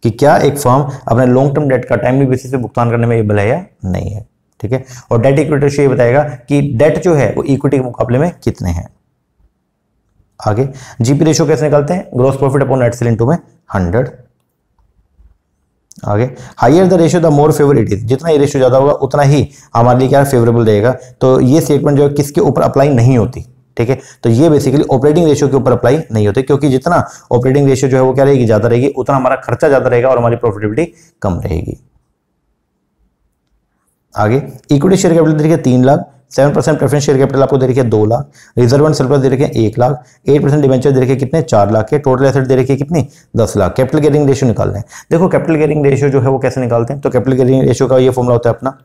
कि क्या एक फर्म अपने लॉन्ग टर्म डेट का टाइमली बेसिस पे भुगतान करने में एबल है या नहीं है, ठीक है। और डेट इक्विटी रेशियो ये बताएगा कि डेट जो है वो इक्विटी के मुकाबले में कितने हैं। आगे जीपी रेशियो कैसे निकालते हैं gross profit upon net cell into में 100। आगे higher the ratio the more favour it is. जितना ये रेशियो ज्यादा होगा उतना ही हमारे लिए क्या फेवरेबल रहेगा। तो ये स्टेटमेंट जो है किसके ऊपर अप्लाई नहीं होती, ठीक है। तो ये बेसिकली ऑपरेटिंग रेशियो के ऊपर अप्लाई नहीं होती क्योंकि जितना ऑपरेटिंग रेशियो जो है वो क्या रहेगी ज्यादा रहेगी उतना हमारा खर्चा ज्यादा रहेगा और हमारी प्रॉफिटेबिलिटी कम रहेगी। आगे इक्विटी शेयर कैपिटल दे रखी है 3 लाख, 7% प्रेफरेंस शेयर कैपिटल आपको दे रखी है 2 लाख, रिजर्व एंड सरप्लस दे रखे हैं 1 लाख, 8% डिवेंचर दे रखे कितने 4 लाख के, टोटल एसेट दे रखी है कितनी 10 लाख। कैपिटल गेयरिंग रेशियो निकालना है। देखो कैपिटल गेयरिंग रेशियो जो है वो कैसे निकालते हैं, तो कैपिटल गेयरिंग रेशियो का ये फॉर्मूला होता है अपना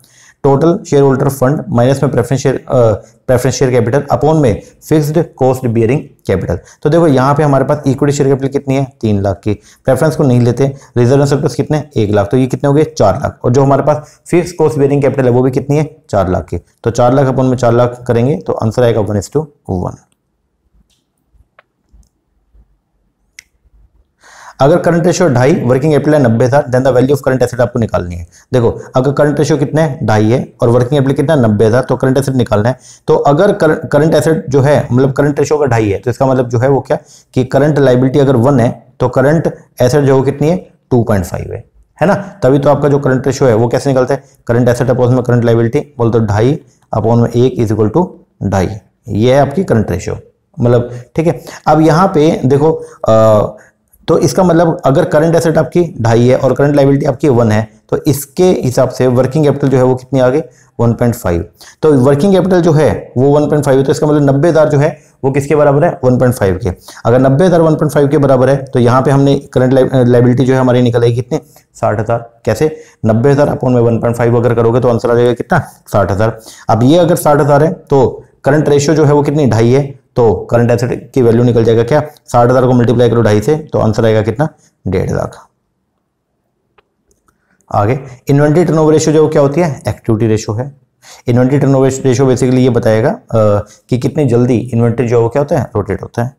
total share holder fund minus में प्रेफरेंस शेयर कैपिटल अपॉन में फिक्स्ड कॉस्ट बियरिंग कैपिटल। तो देखो यहाँ पे हमारे पास इक्विटी शेयर कैपिटल कितनी है 3 लाख की, प्रेफरेंस को नहीं लेते, रिजर्व एंड सरप्लस कितने 1 लाख, तो ये कितने हो गए 4 लाख। और जो हमारे पास फिक्स कॉस्ट बियरिंग कैपिटल है वो भी कितनी है 4 लाख की। तो 4 लाख अपॉन में 4 लाख करेंगे तो आंसर आएगा 1:1। अगर करंट रेशियो 2.5 वर्किंग कैपिटल है 90,000 then the value of current asset आपको निकालनी है। देखो अगर करंट रेशियो कितना है 2.5 है और वर्किंग कैपिटल कितना है 90,000 तो करंट एसेट निकालना है। तो अगर करंट एसेट जो है मतलब करंट रेशियो का 2.5 है तो इसका मतलब जो है वो क्या कि करंट लायबिलिटी अगर 1 है तो करंट एसेट जो कितनी है 2.5 है ना, तभी तो आपका जो करंट रेशियो है वो कैसे निकलता है, करंट एसेट अपॉन में करंट लायबिलिटी बोल तो 2.5 अपॉन में 1 इज इक्वल टू 2.5, ये है आपकी करंट रेशियो मतलब, ठीक है। अब यहाँ पे देखो तो इसका मतलब अगर करंट एसेट आपकी 2.5 है और करंट लायबिलिटी आपकी 1 है, तो इसके हिसाब से वर्किंग कैपिटल जो है वो कितनी आ गई 1.5। तो वर्किंग कैपिटल जो है वो 1.5 है, तो इसका मतलब 90,000 जो है वो किसके बराबर है 1.5 के। अगर 90,000 1.5 के बराबर है तो यहाँ पे हमने करंट लायबिलिटी जो है हमारी निकल आएगी कितने 60,000। कैसे 90,000 अपॉन में 1.5 अगर करोगे तो आंसर आ जाएगा कितना 60,000। अब ये अगर 60,000 है तो करंट रेशियो जो है वो कितनी 2.5 है, तो करंट एसेट की वैल्यू निकल जाएगा क्या 60,000 को मल्टीप्लाई करो 2.5 से तो आंसर आएगा कितना 1.5 लाख। आगे इन्वेंट्री टर्नओवर रेशियो जो क्या होती है एक्टिविटी रेशियो है। इन्वेंट्री टर्नओवर रेशियो बेसिकली ये बताएगा कि कितनी जल्दी इन्वेंट्री जो क्या होता है रोटेट होता है।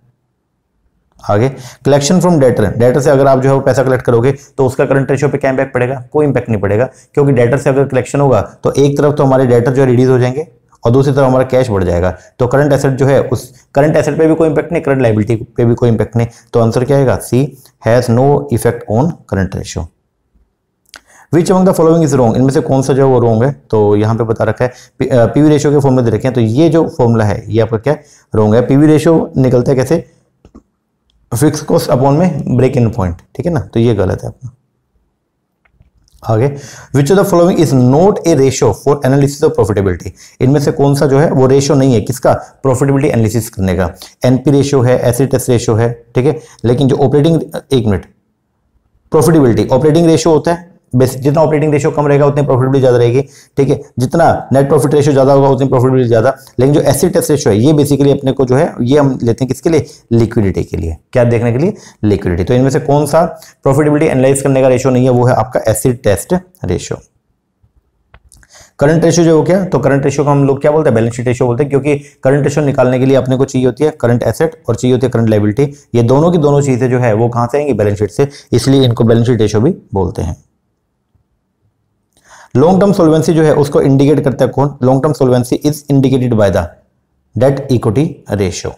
आगे कलेक्शन फ्रॉम डेटर, डेटर से अगर आप जो है वो पैसा कलेक्ट करोगे तो उसका करंट रेशियो पे क्या इंपैक्ट पड़ेगा, कोई इंपैक्ट नहीं पड़ेगा, क्योंकि डेटर से अगर कलेक्शन होगा तो एक तरफ तो हमारे डेटर जो है रिड्यूस हो जाएंगे और दूसरी तरफ हमारा कैश बढ़ जाएगा, तो करंट एसेट जो है उस करंट एसेट पे भी कोई इंपैक्ट नहीं, करंट लायबिलिटी पे भी कोई इंपैक्ट नहीं, तो आंसर क्या आएगा C has no effect on current ratio. Which among the following is wrong, इनमें से कौन सा जो है वो रॉन्ग है, तो यहाँ पे बता रखा है पीवी रेशियो के फॉर्मूले दे रखे हैं, तो ये जो फॉर्मूला है ये आपका क्या रॉन्ग है। पीवी रेशियो निकलता है कैसे फिक्स कॉस्ट अपॉन में ब्रेक इन पॉइंट, ठीक है ना, तो ये गलत है अपना। आगे विच of the following is not a ratio for analysis of profitability, इनमें से कौन सा जो है वो रेशियो नहीं है किसका प्रॉफिटेबिलिटी एनालिसिस करने का। एनपी रेशियो है, एसिड टेस्ट रेशियो है, ठीक है, लेकिन जो ऑपरेटिंग एक मिनट प्रॉफिटेबिलिटी ऑपरेटिंग रेशियो होता है, जितना ऑपरेटिंग रेशियो कम रहेगा उतनी प्रॉफिटेबिलिटी ज्यादा रहेगी, ठीक है, जितना नेट प्रॉफिट रेशियो ज्यादा होगा उतनी प्रॉफिटेबिलिटी ज्यादा। लेकिन जो एसिड टेस्ट रेशियो है ये बेसिकली अपने को जो है ये हम लेते हैं किसके लिए लिक्विडिटी के लिए, क्या देखने के लिए लिक्विडिटी। तो इनमें से कौन सा प्रॉफिटेबिलिटी एनालाइज करने का रेशियो नहीं है वो है आपका acid test ratio. Current ratio जो हो गया, तो करंट रेशियो को हम लोग क्या बोलते हैं बैलेंस शीट रेशियो बोलते हैं, क्योंकि करंट रेशियो निकालने के लिए अपने को चाहिए होती है करंट एसेट और चाहिए होती है करंट लायबिलिटी, ये दोनों की दोनों चीजें जो है वो कहां से आएंगी बैलेंस शीट से, इसलिए इनको बैलेंस शीट रेशियो भी बोलते हैं। लॉन्ग टर्म सोल्वेंसी जो है उसको इंडिकेट करता है कौन, long term solvency is indicated by the debt equity ratio.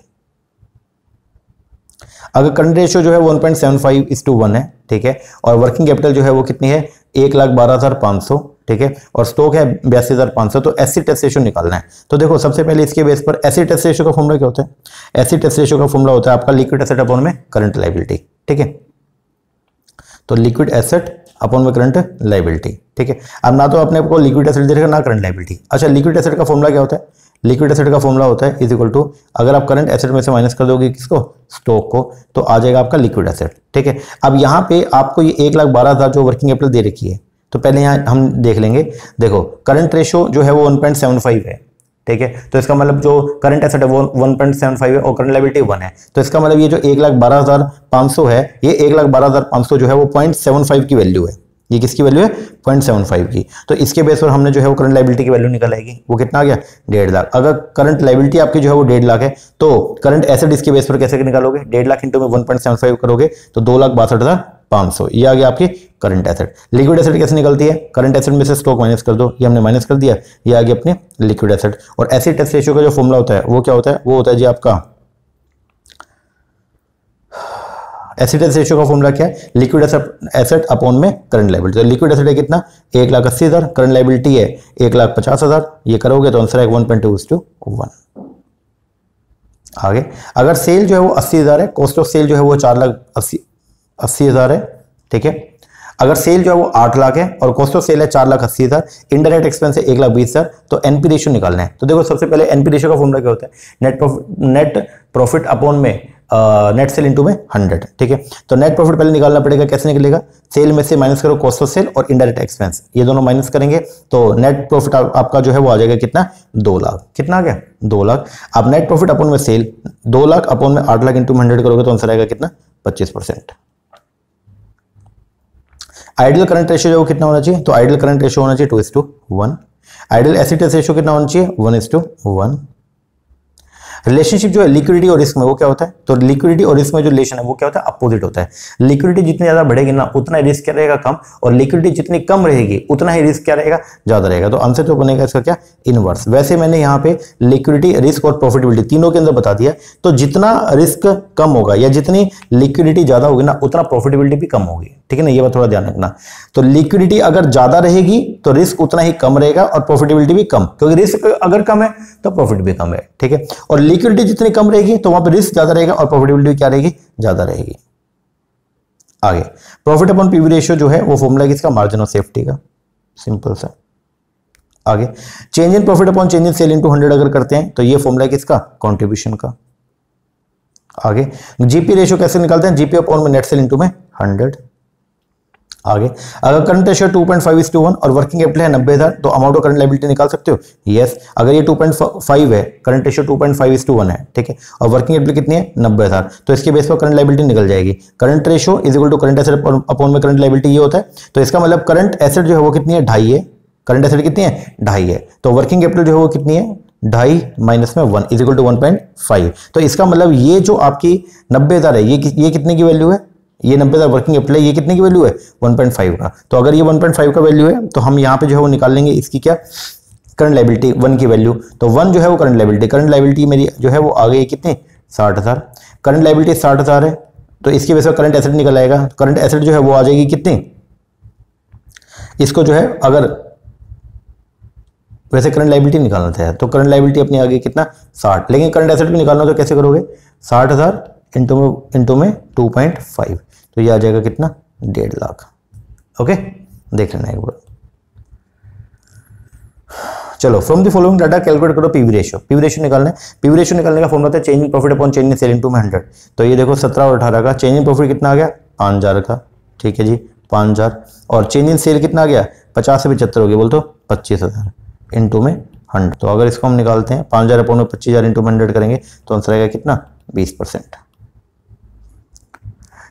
अगर करंट रेशियो जो है 1.75:1 है, ठीक है, और वर्किंग कैपिटल जो है वो कितनी है 1,12,500, ठीक है, और स्टॉक है 82,500, तो एसिड टेस्ट रेशियो निकालना है। तो देखो सबसे पहले इसके बेस पर एसिड टेस्ट रेशियो का फॉर्मूला क्या होता है, एसिड टेस्ट रेशियो का फॉर्मूला होता है आपका लिक्विड एसेट अपॉन में करंट लायबिलिटी, ठीक है, तो लिक्विड एसेट अपॉन में करंट लायबिलिटी, ठीक है। अब ना तो अपने को लिक्विड एसेट दे रखा ना करंट लायबिलिटी। अच्छा लिक्विड एसेट का फॉर्मूला क्या होता है, लिक्विड एसेट का फॉर्मूला होता है इज इक्वल टू, अगर आप करंट एसेट में से माइनस कर दोगे किसको स्टॉक को, तो आ जाएगा आपका लिक्विड एसेट, ठीक है। अब यहाँ पे आपको ये 1,12,000 जो वर्किंग कैपिटल दे रखी है, तो पहले यहाँ हम देख लेंगे। देखो करंट रेशियो जो है वो 1.75 है, ठीक है, तो इसका मतलब जो करंट एसेट है वो 1.75 है और करंट लायबिलिटी 1 है, तो इसका मतलब ये जो 1,12,500 है ये 1,12,500 जो है वो 0.75 की वैल्यू है, ये किसकी वैल्यू है 0.75 की। तो इसके बेस पर हमने जो है वो करंट लायबिलिटी की वैल्यू निकल आएगी, वो कितना आ गया 1.5 लाख। अगर करंट लायबिलिटी आपकी जो है वो 1.5 लाख है तो करंट एसेट इसके बेस पर कैसे निकालोगे, 1.5 लाख इंटू में 1.75 करोगे तो 2,62,500, ये आ गया आपकी करंट एसेट। लिक्विड एसेट कैसे निकलती है, करंट एसेट में से स्टॉक माइनस कर दो, ये हमने माइनस कर दिया, ये आ गया अपने लिक्विड एसेट। और एसिड टेस्ट रेशियो का जो फॉर्मूला होता है वो क्या होता है, वो होता है जी आपका एसिड टेस्ट रेशियो का फॉर्मूला क्या है, लिक्विड एसेट अपॉन में करंट लायबिलिटी। तो लिक्विड एसेट है कितना 1,80,000, करंट लायबिलिटी है 1,50,000, ये करोगे तो आंसर है 1.2:1। आगे अगर सेल जो है वो 80,000 है, कॉस्ट ऑफ सेल जो है वो 4,80,000 है, ठीक है। अगर सेल जो है वो 8 लाख है और कॉस्ट ऑफ सेल है 4,80,000, इनडायरेक्ट एक्सपेंस है 1,20,000, तो एनपी रेशियो निकालना है। तो देखो सबसे पहले एनपी रेशियो का फॉर्मूला क्या होता है, नेट प्रॉफिट अपॉन में नेट सेल इंटू में 100, ठीक है। तो नेट प्रॉफिट पहले निकालना पड़ेगा, कैसे निकलेगा, सेल में से माइनस करो कॉस्ट ऑफ सेल और इनडायरेक्ट एक्सपेंस, ये दोनों माइनस करेंगे तो नेट प्रॉफिट आपका जो है वो आ जाएगा कितना 2 लाख। कितना आ गया 2 लाख। अब नेट प्रॉफिट अपॉन में सेल 2 लाख अपॉन में 8 लाख इंटू 100 करोगे तो आंसर आएगा कितना 25%। आइडियल करंट रेशियो जो कितना होना चाहिए, तो आइडियल करंट रेशियो होना चाहिए 2:1। आइडियल एसिड टेस्ट रेशियो कितना होना चाहिए 1:1। रिलेशनशिप जो है लिक्विडिटी और रिस्क में वो क्या होता है, तो लिक्विडिटी और रिस्क में जो रिलेशन है वो क्या होता है, अपोजिट होता है। लिक्विडिटी जितनी ज्यादा बढ़ेगी ना उतना रिस्क क्या रहेगा, कम, और लिक्विडिटी जितनी कम रहेगी उतना ही रिस्क क्या रहेगा, ज्यादा रहेगा। तो आंसर तो बनेगा इसका क्या, इनवर्स। वैसे मैंने यहाँ पे लिक्विडिटी, रिस्क और प्रॉफिटेबिलिटी तीनों के अंदर बता दिया। तो जितना रिस्क कम होगा या जितनी लिक्विडिटी ज्यादा होगी ना उतना प्रॉफिटेबिलिटी भी कम होगी, ठीक है ना, ये बात थोड़ा ध्यान रखना। तो लिक्विडिटी अगर ज्यादा रहेगी तो रिस्क उतना ही कम रहेगा और प्रॉफिटेबिलिटी भी कम, क्योंकि रिस्क अगर कम है तो प्रॉफिट भी कम है, ठीक है। और लिक्विडिटी जितनी कम रहेगी तो वहां पे रिस्क ज्यादा रहेगा और प्रॉफिटेबिलिटी क्या रहेगी, ज्यादा रहेगी। आगे प्रॉफिट अपॉन पीवी रेशियो जो है वो फॉर्मूला किसका, मार्जिन ऑफ सेफ्टी का, सिंपल सा। आगे change in profit upon change in sale into 100 अगर करते हैं तो ये फॉर्मूला किसका, कंट्रीब्यूशन का। आगे जीपी रेशियो कैसे निकालते हैं, जीपी अपॉन में नेट सेल इनटू में 100। आगे अगर करंट रेशियो 2.5:1 और वर्किंग कैपिटल है 90,000 तो अमाउंट ऑफ करंट लायबिलिटी निकाल सकते हो, यस। अगर ये 2.5 है, करंट रेशियो 2.5:1 है, ठीक है, और वर्किंग कैपिटल कितनी है 90,000, तो इसके बेस पर करंट लायबिलिटी निकल जाएगी। Current ratio is equal to current asset upon में करंट लायबिलिटी, ये होता है। तो इसका मतलब करंट एसेट जो है वो कितनी है, 2.5 है। करंट एसेट कितनी है, 2.5 है। तो वर्किंग कैपिटल जो है वो कितनी है, 2.5 माइनस में 1 इज इक्वल टू 1.5। तो इसका मतलब ये जो आपकी 90,000 है ये कितने की वैल्यू है, ये 90,000 वर्किंग कैपिटल है, ये कितने की वैल्यू है, 1.5 का। तो अगर ये 1.5 का वैल्यू है तो हम यहाँ पे जो है वो निकाल लेंगे इसकी क्या, करंट लायबिलिटी 1 की वैल्यू। तो 1 जो है वो करंट लायबिलिटी मेरी जो है वो आ गई कितनी, 60,000। करंट लायबिलिटी 60,000 है तो इसकी वजह से करंट एसेट निकल आएगा। करंट एसेट जो है वो आ जाएगी कितनी, इसको जो है अगर वैसे करंट लायबिलिटी निकालना था तो करंट लायबिलिटी अपनी आ गई कितना, 60, लेकिन करंट एसेट भी निकालना तो कैसे करोगे, 60,000 इंटू में 2.5, तो ये आ जाएगा कितना, 1.5 लाख। ओके, देख लेना एक बार। चलो from the following data calculate करो पीवी रेशियो। पीवी रेशियो निकालना है, पीवी रेशियो निकालने का फॉर्मूला था change in profit upon change in sale into में 100। तो ये देखो 17 और 18 का चेंज इन प्रॉफिट कितना आ गया, 5,000 का, ठीक है जी, 5,000। और चेंज इन सेल कितना आ गया, 50 से 75 हो गया, बोल तो 25,000 इंटू में 100। तो अगर इसको हम निकालते हैं 5,000 अपॉन में 25,000 इंटू में 100 करेंगे तो आंसर आएगा कितना, 20%।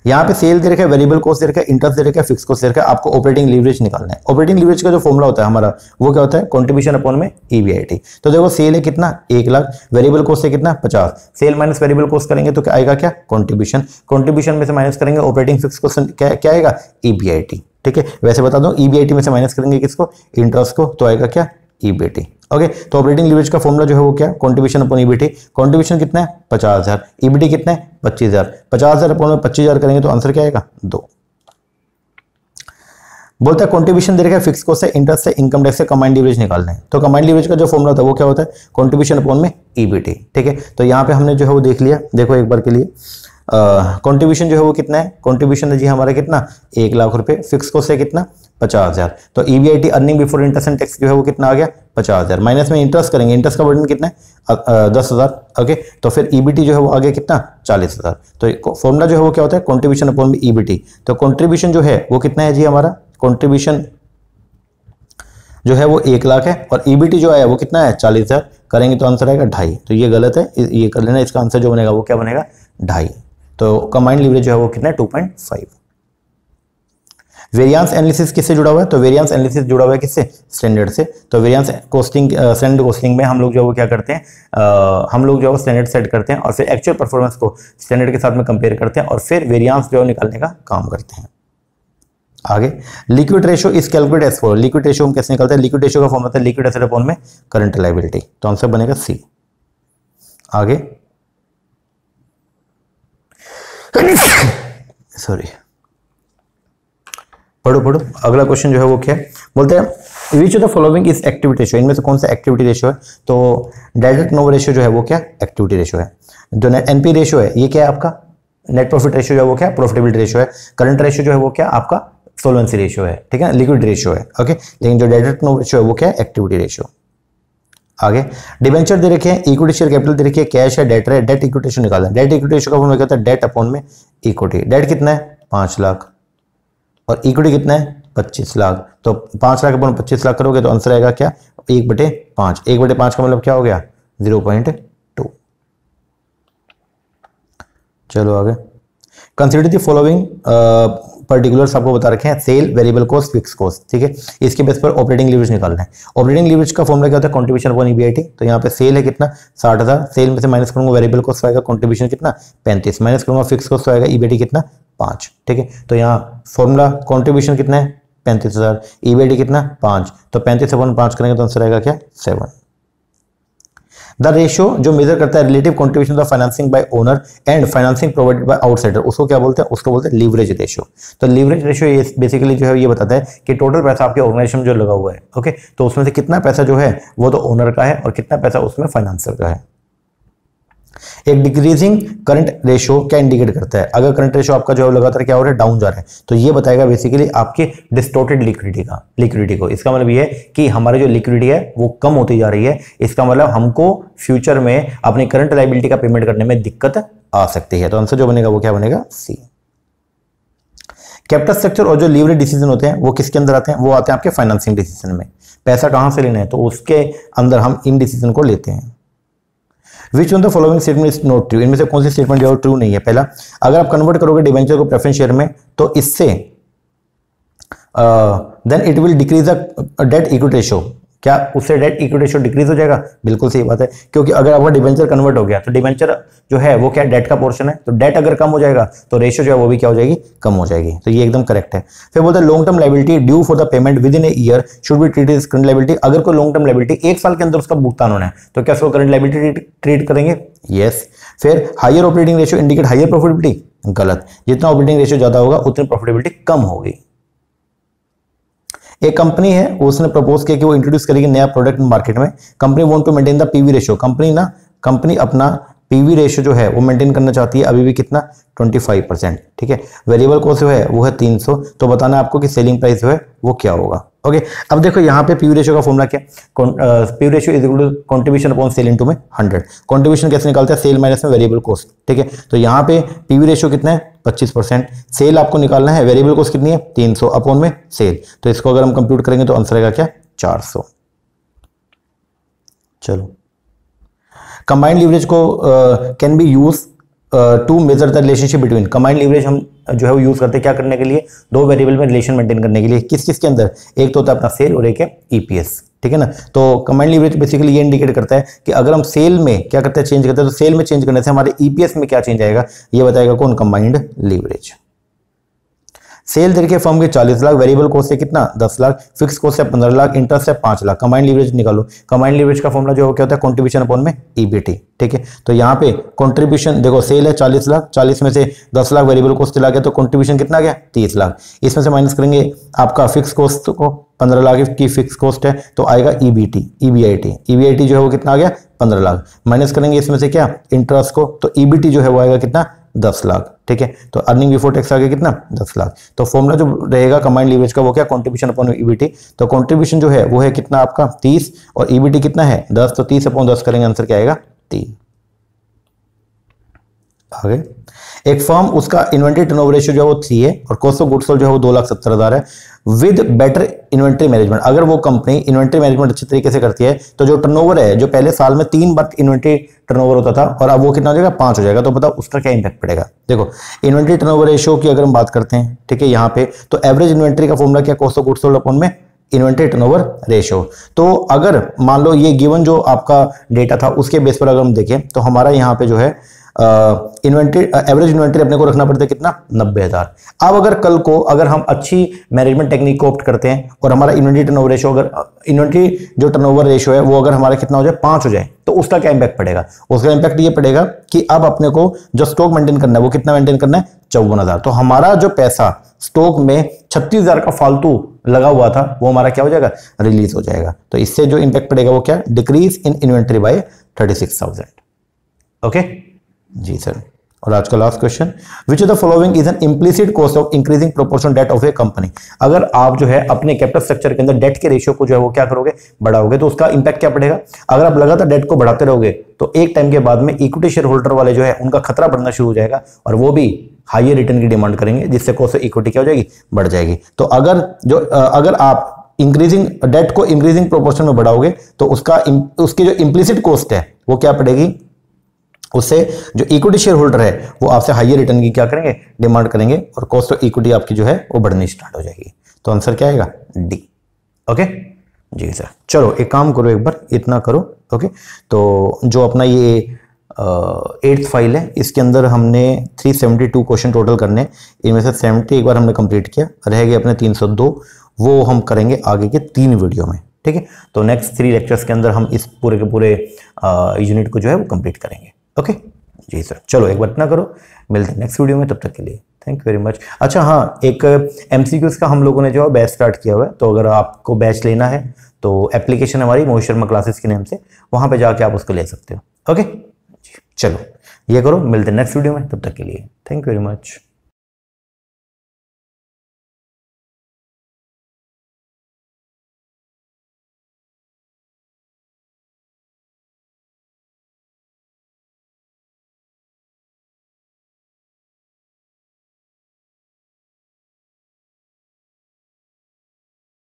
यहाँ पे सेल दे रखा है, वेरिएबल कॉस्ट दे रखा है, इंटरेस्ट दे रखा है, फिक्स कॉस्ट दे रखा है, आपको ऑपरेटिंग लीवरेज निकालना है। ऑपरेटिंग लीवरेज का जो फॉर्मूला होता है हमारा वो क्या होता है, कंट्रीब्यूशन अपॉन में ईबीआईटी। तो देखो सेल है कितना, 1 लाख, वेरिएबल कॉस्ट है कितना, 50, सेल माइनस वेरिएबल कॉस्ट करेंगे तो क्या आएगा, क्या, कंट्रीब्यूशन। कंट्रीब्यूशन में से माइनस करेंगे ऑपरेटिंग फिक्स कॉस्ट, क्या आएगा, ईबीआईटी, ठीक है। वैसे बता दो ईबीआईटी में से माइनस करेंगे किसको, इंटरेस्ट को, तो आएगा क्या, ईबीटी। ओके, तो ऑपरेटिंग लीवरेज का फॉर्मूला जो है वो क्या, कंट्रीब्यूशन अपॉन ईबीटी। कंट्रीब्यूशन कितना है, 50,000, ईबीटी कितना है, 25,000। 50,000 अपॉन में 25,000 करेंगे तो आंसर क्या आएगा, 2। बोलता है कंट्रीब्यूशन दे रखा है, फिक्स कॉस्ट से, इंटरेस्ट से, इनकम टैक्स से, कंबाइंड लीवरेज निकालना है। तो कंबाइंड लीवरेज का जो फॉर्मूला था वो क्या होता है, कंट्रीब्यूशन अपॉन में ईबीटी, ठीक है। तो यहाँ पे हमने जो है वो देख लिया, देखो एक बार के लिए कंट्रीब्यूशन जो है वो कितना है, कंट्रीब्यूशन है जी हमारा कितना, 1 लाख रुपए, फिक्स कॉस्ट है कितना, 50,000। तो EBIT earning before interest and tax जो है वो कितना आ गया, 50,000, माइनस में इंटरेस्ट करेंगे, इंटरेस्ट का बर्डन कितना है, 10,000। ओके, तो फिर ईबीटी जो है वो आ गया कितना, 40,000। तो फॉर्मूला जो है वो क्या होता है, कंट्रीब्यूशन अपॉन में ईबीटी। तो कंट्रीब्यूशन जो है वो कितना है जी हमारा, कंट्रीब्यूशन जो है वो 1 लाख है और ईबीटी जो है वो कितना है, 40,000, करेंगे तो आंसर आएगा 2.5। तो ये गलत है, ये कर लेना, इसका आंसर जो बनेगा वो क्या बनेगा, 2.5। तो कंबाइंड लीवरेज जो है वो कितना है, 2.5। वेरिएंस एनालिसिस किससे जुड़ा हुआ है, तो वेरिएंस एनालिसिस जुड़ा हुआ है किससे, स्टैंडर्ड से। तो वेरिएंस कॉस्टिंग, स्टैंडर्ड कॉस्टिंग में हम लोग जो है वो क्या करते हैं, हम लोग जो है स्टैंडर्ड सेट करते हैं और फिर एक्चुअल परफॉर्मेंस को स्टैंडर्ड के साथ में कंपेयर करते हैं और फिर वेरिएंस जो है निकालने का काम करते हैं। आगे liquid ratio is calculated as follow. Liquid ratio हम कैसे निकालते हैं, लिक्विड रेशियो का फॉर्मूला है लिक्विड एसेट अपॉन में करंट लायबिलिटी। तो आंसर बनेगा सी। आगे सॉरी, पढ़ो अगला क्वेश्चन जो है वो क्या है, बोलते हैं विच of the following is activity ratio. इनमें से कौन सा एक्टिविटी रेशियो है, तो डायरेक्ट टर्नओवर रेशियो जो है वो क्या, एक्टिविटी रेशियो है। जो एनपी रेशियो है ये क्या है आपका, नेट प्रॉफिट रेशियो जो है वो क्या, प्रॉफिटेबिलिटी रेशियो है। करंट रेशियो जो है वो क्या आपका, सोल्वेंसी रेशियो है, ठीक है, लिक्विड रेशियो है। ओके, लेकिन जो डायरेक्ट टर्नओवर रेशियो है वो क्या है, एक्टिविटी रेशियो। आगे डिबेंचर दे रखे हैं, इक्विटी शेयर कैपिटल दे रखी है, कैश है, डेट है, डेट इक्विटी रेशियो निकालना है। डेट इक्विटी रेशियो का फॉर्मूला क्या होता है, डेट अपॉन में इक्विटी। डेट कितना है, 5 लाख और इक्विटी कितना है, 25 लाख। तो 5 लाख अपॉन 25 लाख करोगे तो आंसर आएगा क्या, 1/5। 1/5 का मतलब क्या हो गया, 0.2। चलो आगे, कंसिडर द फॉलोइंग पर्टिकुलर्स आपको बता रखे हैं, sale, variable cost, fix cost, ठीक है। इसके बेस पर ऑपरेटिंग लीवरेज निकालना है। ऑपरेटिंग लीवरेज का फॉर्मूला क्या होता है, कंट्रीब्यूशन अपॉन ईबीआईटी। तो यहाँ पे सेल है कितना 60,000, सेल में से माइनस करूंगा वेरिएबल कॉस्ट आएगा कंट्रीब्यूशन कितना 35, माइनस करूंगा फिक्स कॉस्ट आएगा ईबीआईटी कितना 5, ठीक है। तो यहाँ फॉर्मूला कंट्रीब्यूशन कितना है 35,000, ईबीआईटी कितना 5, तो 35/5 करेंगे तो आंसर आएगा क्या 7। द रेशियो जो मेजर करता है relative contribution of financing bye owner and financing provided by outsider, उसको क्या बोलते हैं, उसको बोलते हैं लीवरेज रेशियो। तो लीवरेज रेशियो ये बेसिकली जो है ये बताता है कि टोटल पैसा आपके ऑर्गेनाइजेशन में जो लगा हुआ है, ओके, तो उसमें से कितना पैसा जो है वो तो ओनर का है और कितना पैसा उसमें फाइनेंसर का है। एक डिक्रीजिंग करंट रेशियो क्या इंडिकेट करता है, अगर करंट रेशियो आपका जो है लगातार क्या हो रहा है डाउन जा रहा है, तो ये बताएगा बेसिकली आपके डिस्टॉर्टेड लिक्विडिटी को। इसका मतलब ये है कि हमारी जो लिक्विडिटी है वो कम होती जा रही है। इसका मतलब हमको फ्यूचर में अपनी करंट लायबिलिटी का पेमेंट करने में दिक्कत आ सकती है। तो आंसर जो बनेगा वो क्या बनेगा सी। कैपिटल स्ट्रक्चर और जो लीवरेज डिसीजन होते हैं वो किसके अंदर आते हैं, वो आते हैं आपके फाइनेंसिंग डिसीजन में। पैसा कहां से लेना है तो उसके अंदर हम इन डिसीजन को लेते हैं। Which one the following statement is not true, इनमें से कौन सी स्टेटमेंट जो ट्रू नहीं है। पहला, अगर आप कन्वर्ट करोगे डिवेंचर को प्रेफरेंस शेयर में तो इससे then it will decrease the debt equity ratio, क्या उससे डेट इक्विटी रेशियो डिक्रीज हो जाएगा, बिल्कुल सही बात है, क्योंकि अगर आपका डिवेंचर कन्वर्ट हो गया तो डिवेंचर जो है वो क्या डेट का पोर्शन है, तो डेट अगर कम हो जाएगा तो रेशियो जो है वो भी क्या हो जाएगी कम हो जाएगी। तो ये एकदम करेक्ट है। फिर बोलते हैं long term liability due for the payment within a year should be treated as current liability. अगर कोई लॉन्ग टर्म लायबिलिटी एक साल के अंदर उसका भुगतान होना है तो क्या उसको करंट लायबिलिटी ट्रीट करेंगे, यस। फिर higher operating ratio indicate higher profitability, गलत, जितना ऑपरेटिंग रेशियो ज्यादा होगा उतनी प्रॉफिटेबिलिटी कम होगी। एक कंपनी है उसने प्रपोज किया कि वो इंट्रोड्यूस करेगी नया प्रोडक्ट मार्केट में, company want to maintain the PV ratio, company अपना पीवी रेशियो जो है वो मेंटेन करना चाहती है अभी भी कितना 25%, ठीक है। वेरिएबल कॉस्ट जो है वो है 300, तो बताना है आपको कि सेलिंग प्राइस जो है वो क्या होगा, ओके। अब देखो यहाँ पे पीवी रेशियो का फॉर्मूला क्या, PV ratio is equal to contribution upon sale into में 100। कंट्रीब्यूशन कैसे निकालते हैं, सेल माइनस में वेरिएबल कॉस्ट, ठीक है। तो यहाँ पे पीवी रेशियो कितना है 25%, सेल आपको निकालना है, वेरिएबल कॉस्ट कितनी है 300 अपॉन में सेल, तो इसको अगर हम कंप्यूट करेंगे तो आंसर आएगा क्या 400। चलो, कंबाइंड लीवरेज को can be use to measure the relationship between, combined leverage हम जो है वो यूज करते हैं क्या करने के लिए, दो वेरिएबल में रिलेशन मेंटेन करने के लिए। किस किस के अंदर, एक तो होता है अपना सेल और एक है ईपीएस, ठीक है ना। तो कंबाइंड लीवरेज बेसिकली ये इंडिकेट करता है कि अगर हम सेल में क्या करते हैं चेंज करते हैं, तो सेल में चेंज करने से हमारे ईपीएस में क्या चेंज आएगा ये बताएगा कौन, कंबाइंड लीवरेज। सेल देखिए फर्म के 40 लाख, वेरिएबल कॉस्ट है कितना 10 लाख, फिक्स कॉस्ट है 15 लाख, इंटरेस्ट है 5 लाख। कंबाइंड लीवरेज निकालो, कंबाइंड लीवरेज का फॉर्मूला जो है क्या होता है कंट्रीब्यूशन अपॉन में ईबीटी, ठीक है। तो यहाँ पे कंट्रीब्यूशन देखो, सेल है 40 लाख, 40 में से 10 लाख वेरिएबल कॉस्ट चला गया तो कंट्रीब्यूशन कितना गया 30 लाख। इसमें से माइनस करेंगे आपका फिक्स कॉस्ट को, 15 लाख की फिक्स कॉस्ट है तो आएगा ईबीआईटी जो है वो कितना आ गया 15 लाख, माइनस करेंगे इसमें से क्या इंटरेस्ट को, तो ईबीटी जो है वो आएगा कितना 10 लाख, ठीक है। तो अर्निंग बिफोर टैक्स आ गया कितना 10 लाख। तो फॉर्मूला जो रहेगा कंबाइंड लीवरेज का वो क्या, कंट्रीब्यूशन अपॉन ईबीटी। तो कंट्रीब्यूशन जो है वो है कितना आपका 30 और ईबीटी कितना है 10, तो 30 अपॉन 10 करेंगे आंसर क्या आएगा 3। आगे, एक फर्म उसका इन्वेंट्री टर्नओवर रेशियो जो है वो 3 है और कॉस्ट ऑफ गुड्स सोल्ड जो है वो 2,70,000 है विद बेटर इन्वेंट्री मैनेजमेंट। अगर वो कंपनी इन्वेंट्री मैनेजमेंट अच्छे तरीके से करती है तो जो टर्नओवर है, जो पहले साल में 3 बार इन्वेंट्री टर्नओवर होता था और अब वो कितना हो जाएगा 5 हो जाएगा, तो बताओ उसका क्या इंपैक्ट पड़ेगा। देखो, इन्वेंट्री टर्नओवर रेशियो की अगर हम बात करते हैं, ठीक है, यहाँ पे तो एवरेज इन्वेंट्री का फॉर्मूला क्या, cost of goods sold upon में इन्वेंट्री टर्नओवर रेशियो। तो अगर मान लो ये गिवन जो आपका डेटा था उसके बेस पर अगर हम देखें तो हमारा यहाँ पे जो है इन्वेंट्री एवरेज इन्वेंट्री अपने को रखना पड़ता है कितना 90,000। अब अगर कल को अगर हम अच्छी मैनेजमेंट टेक्निक को ऑप्ट करते हैं और हमारा इन्वेंट्री टर्नओवर रेशियो, अगर इन्वेंट्री जो टर्नओवर रेशियो है वो अगर हमारा कितना हो जाए 5 हो जाए, तो उसका क्या इंपैक्ट पड़ेगा, उसका इंपैक्ट ये पड़ेगा कि अब अपने को जो स्टॉक मेंटेन करना है वो कितना मेंटेन करना है 54,000। तो हमारा जो पैसा स्टॉक में 36,000 का फालतू लगा हुआ था वो हमारा क्या हो जाएगा रिलीज हो जाएगा। तो इससे जो इंपैक्ट पड़ेगा वो क्या, decrease in inventory by 36,000। Okay जी सर। और आज का last question, which of the following is an implicit cost of increasing proportion debt of a company. अगर आप जो है अपने कैपिटल स्ट्रक्चर के अंदर डेट के रेशियो को जो है वो क्या करोगे बढ़ाओगे, तो उसका इंपैक्ट क्या पड़ेगा। अगर आप लगातार डेट को बढ़ाते रहोगे तो एक टाइम के बाद में इक्विटी शेयर होल्डर वाले जो है उनका खतरा बढ़ना शुरू हो जाएगा और वो भी हाइयर रिटर्न की डिमांड करेंगे, जिससे कॉस्ट ऑफ इक्विटी क्या हो जाएगी बढ़ जाएगी। तो अगर आप इंक्रीजिंग डेट को इंक्रीजिंग प्रोपोर्शन में बढ़ाओगे तो उसकी जो इंप्लिसिट कॉस्ट है वो क्या पड़ेगी, उससे जो इक्विटी शेयर होल्डर है वो आपसे हाइयर रिटर्न की क्या करेंगे, डिमांड करेंगे, और कॉस्ट ऑफ इक्विटी आपकी जो है वो बढ़नी स्टार्ट हो जाएगी। तो आंसर क्या आएगा, डी। ओके जी सर। चलो एक काम करो, एक बार इतना करो। ओके, तो जो अपना ये 8th फाइल है, इसके अंदर हमने 372 क्वेश्चन टोटल करने, इनमें से 70 एक बार हमने कंप्लीट किया, रह गए अपने 302, वो हम करेंगे आगे के 3 वीडियो में। ठीक है, तो नेक्स्ट 3 लेक्चर्स के अंदर हम इस पूरे के पूरे यूनिट को जो है वो कंप्लीट करेंगे। ओके जी सर। चलो एक बार इतना करो, मिलते हैं नेक्स्ट वीडियो में, तब तक के लिए थैंक यू वेरी मच। अच्छा हाँ, एक MCQs का हम लोगों ने जो है बैच स्टार्ट किया हुआ है, तो अगर आपको बैच लेना है तो एप्लीकेशन हमारी मोहित शर्मा क्लासेस के नेम से, वहां पे जाके आप उसको ले सकते हो। ओके चलो ये करो, मिलते हैं नेक्स्ट वीडियो में, तब तक के लिए थैंक यू वेरी मच।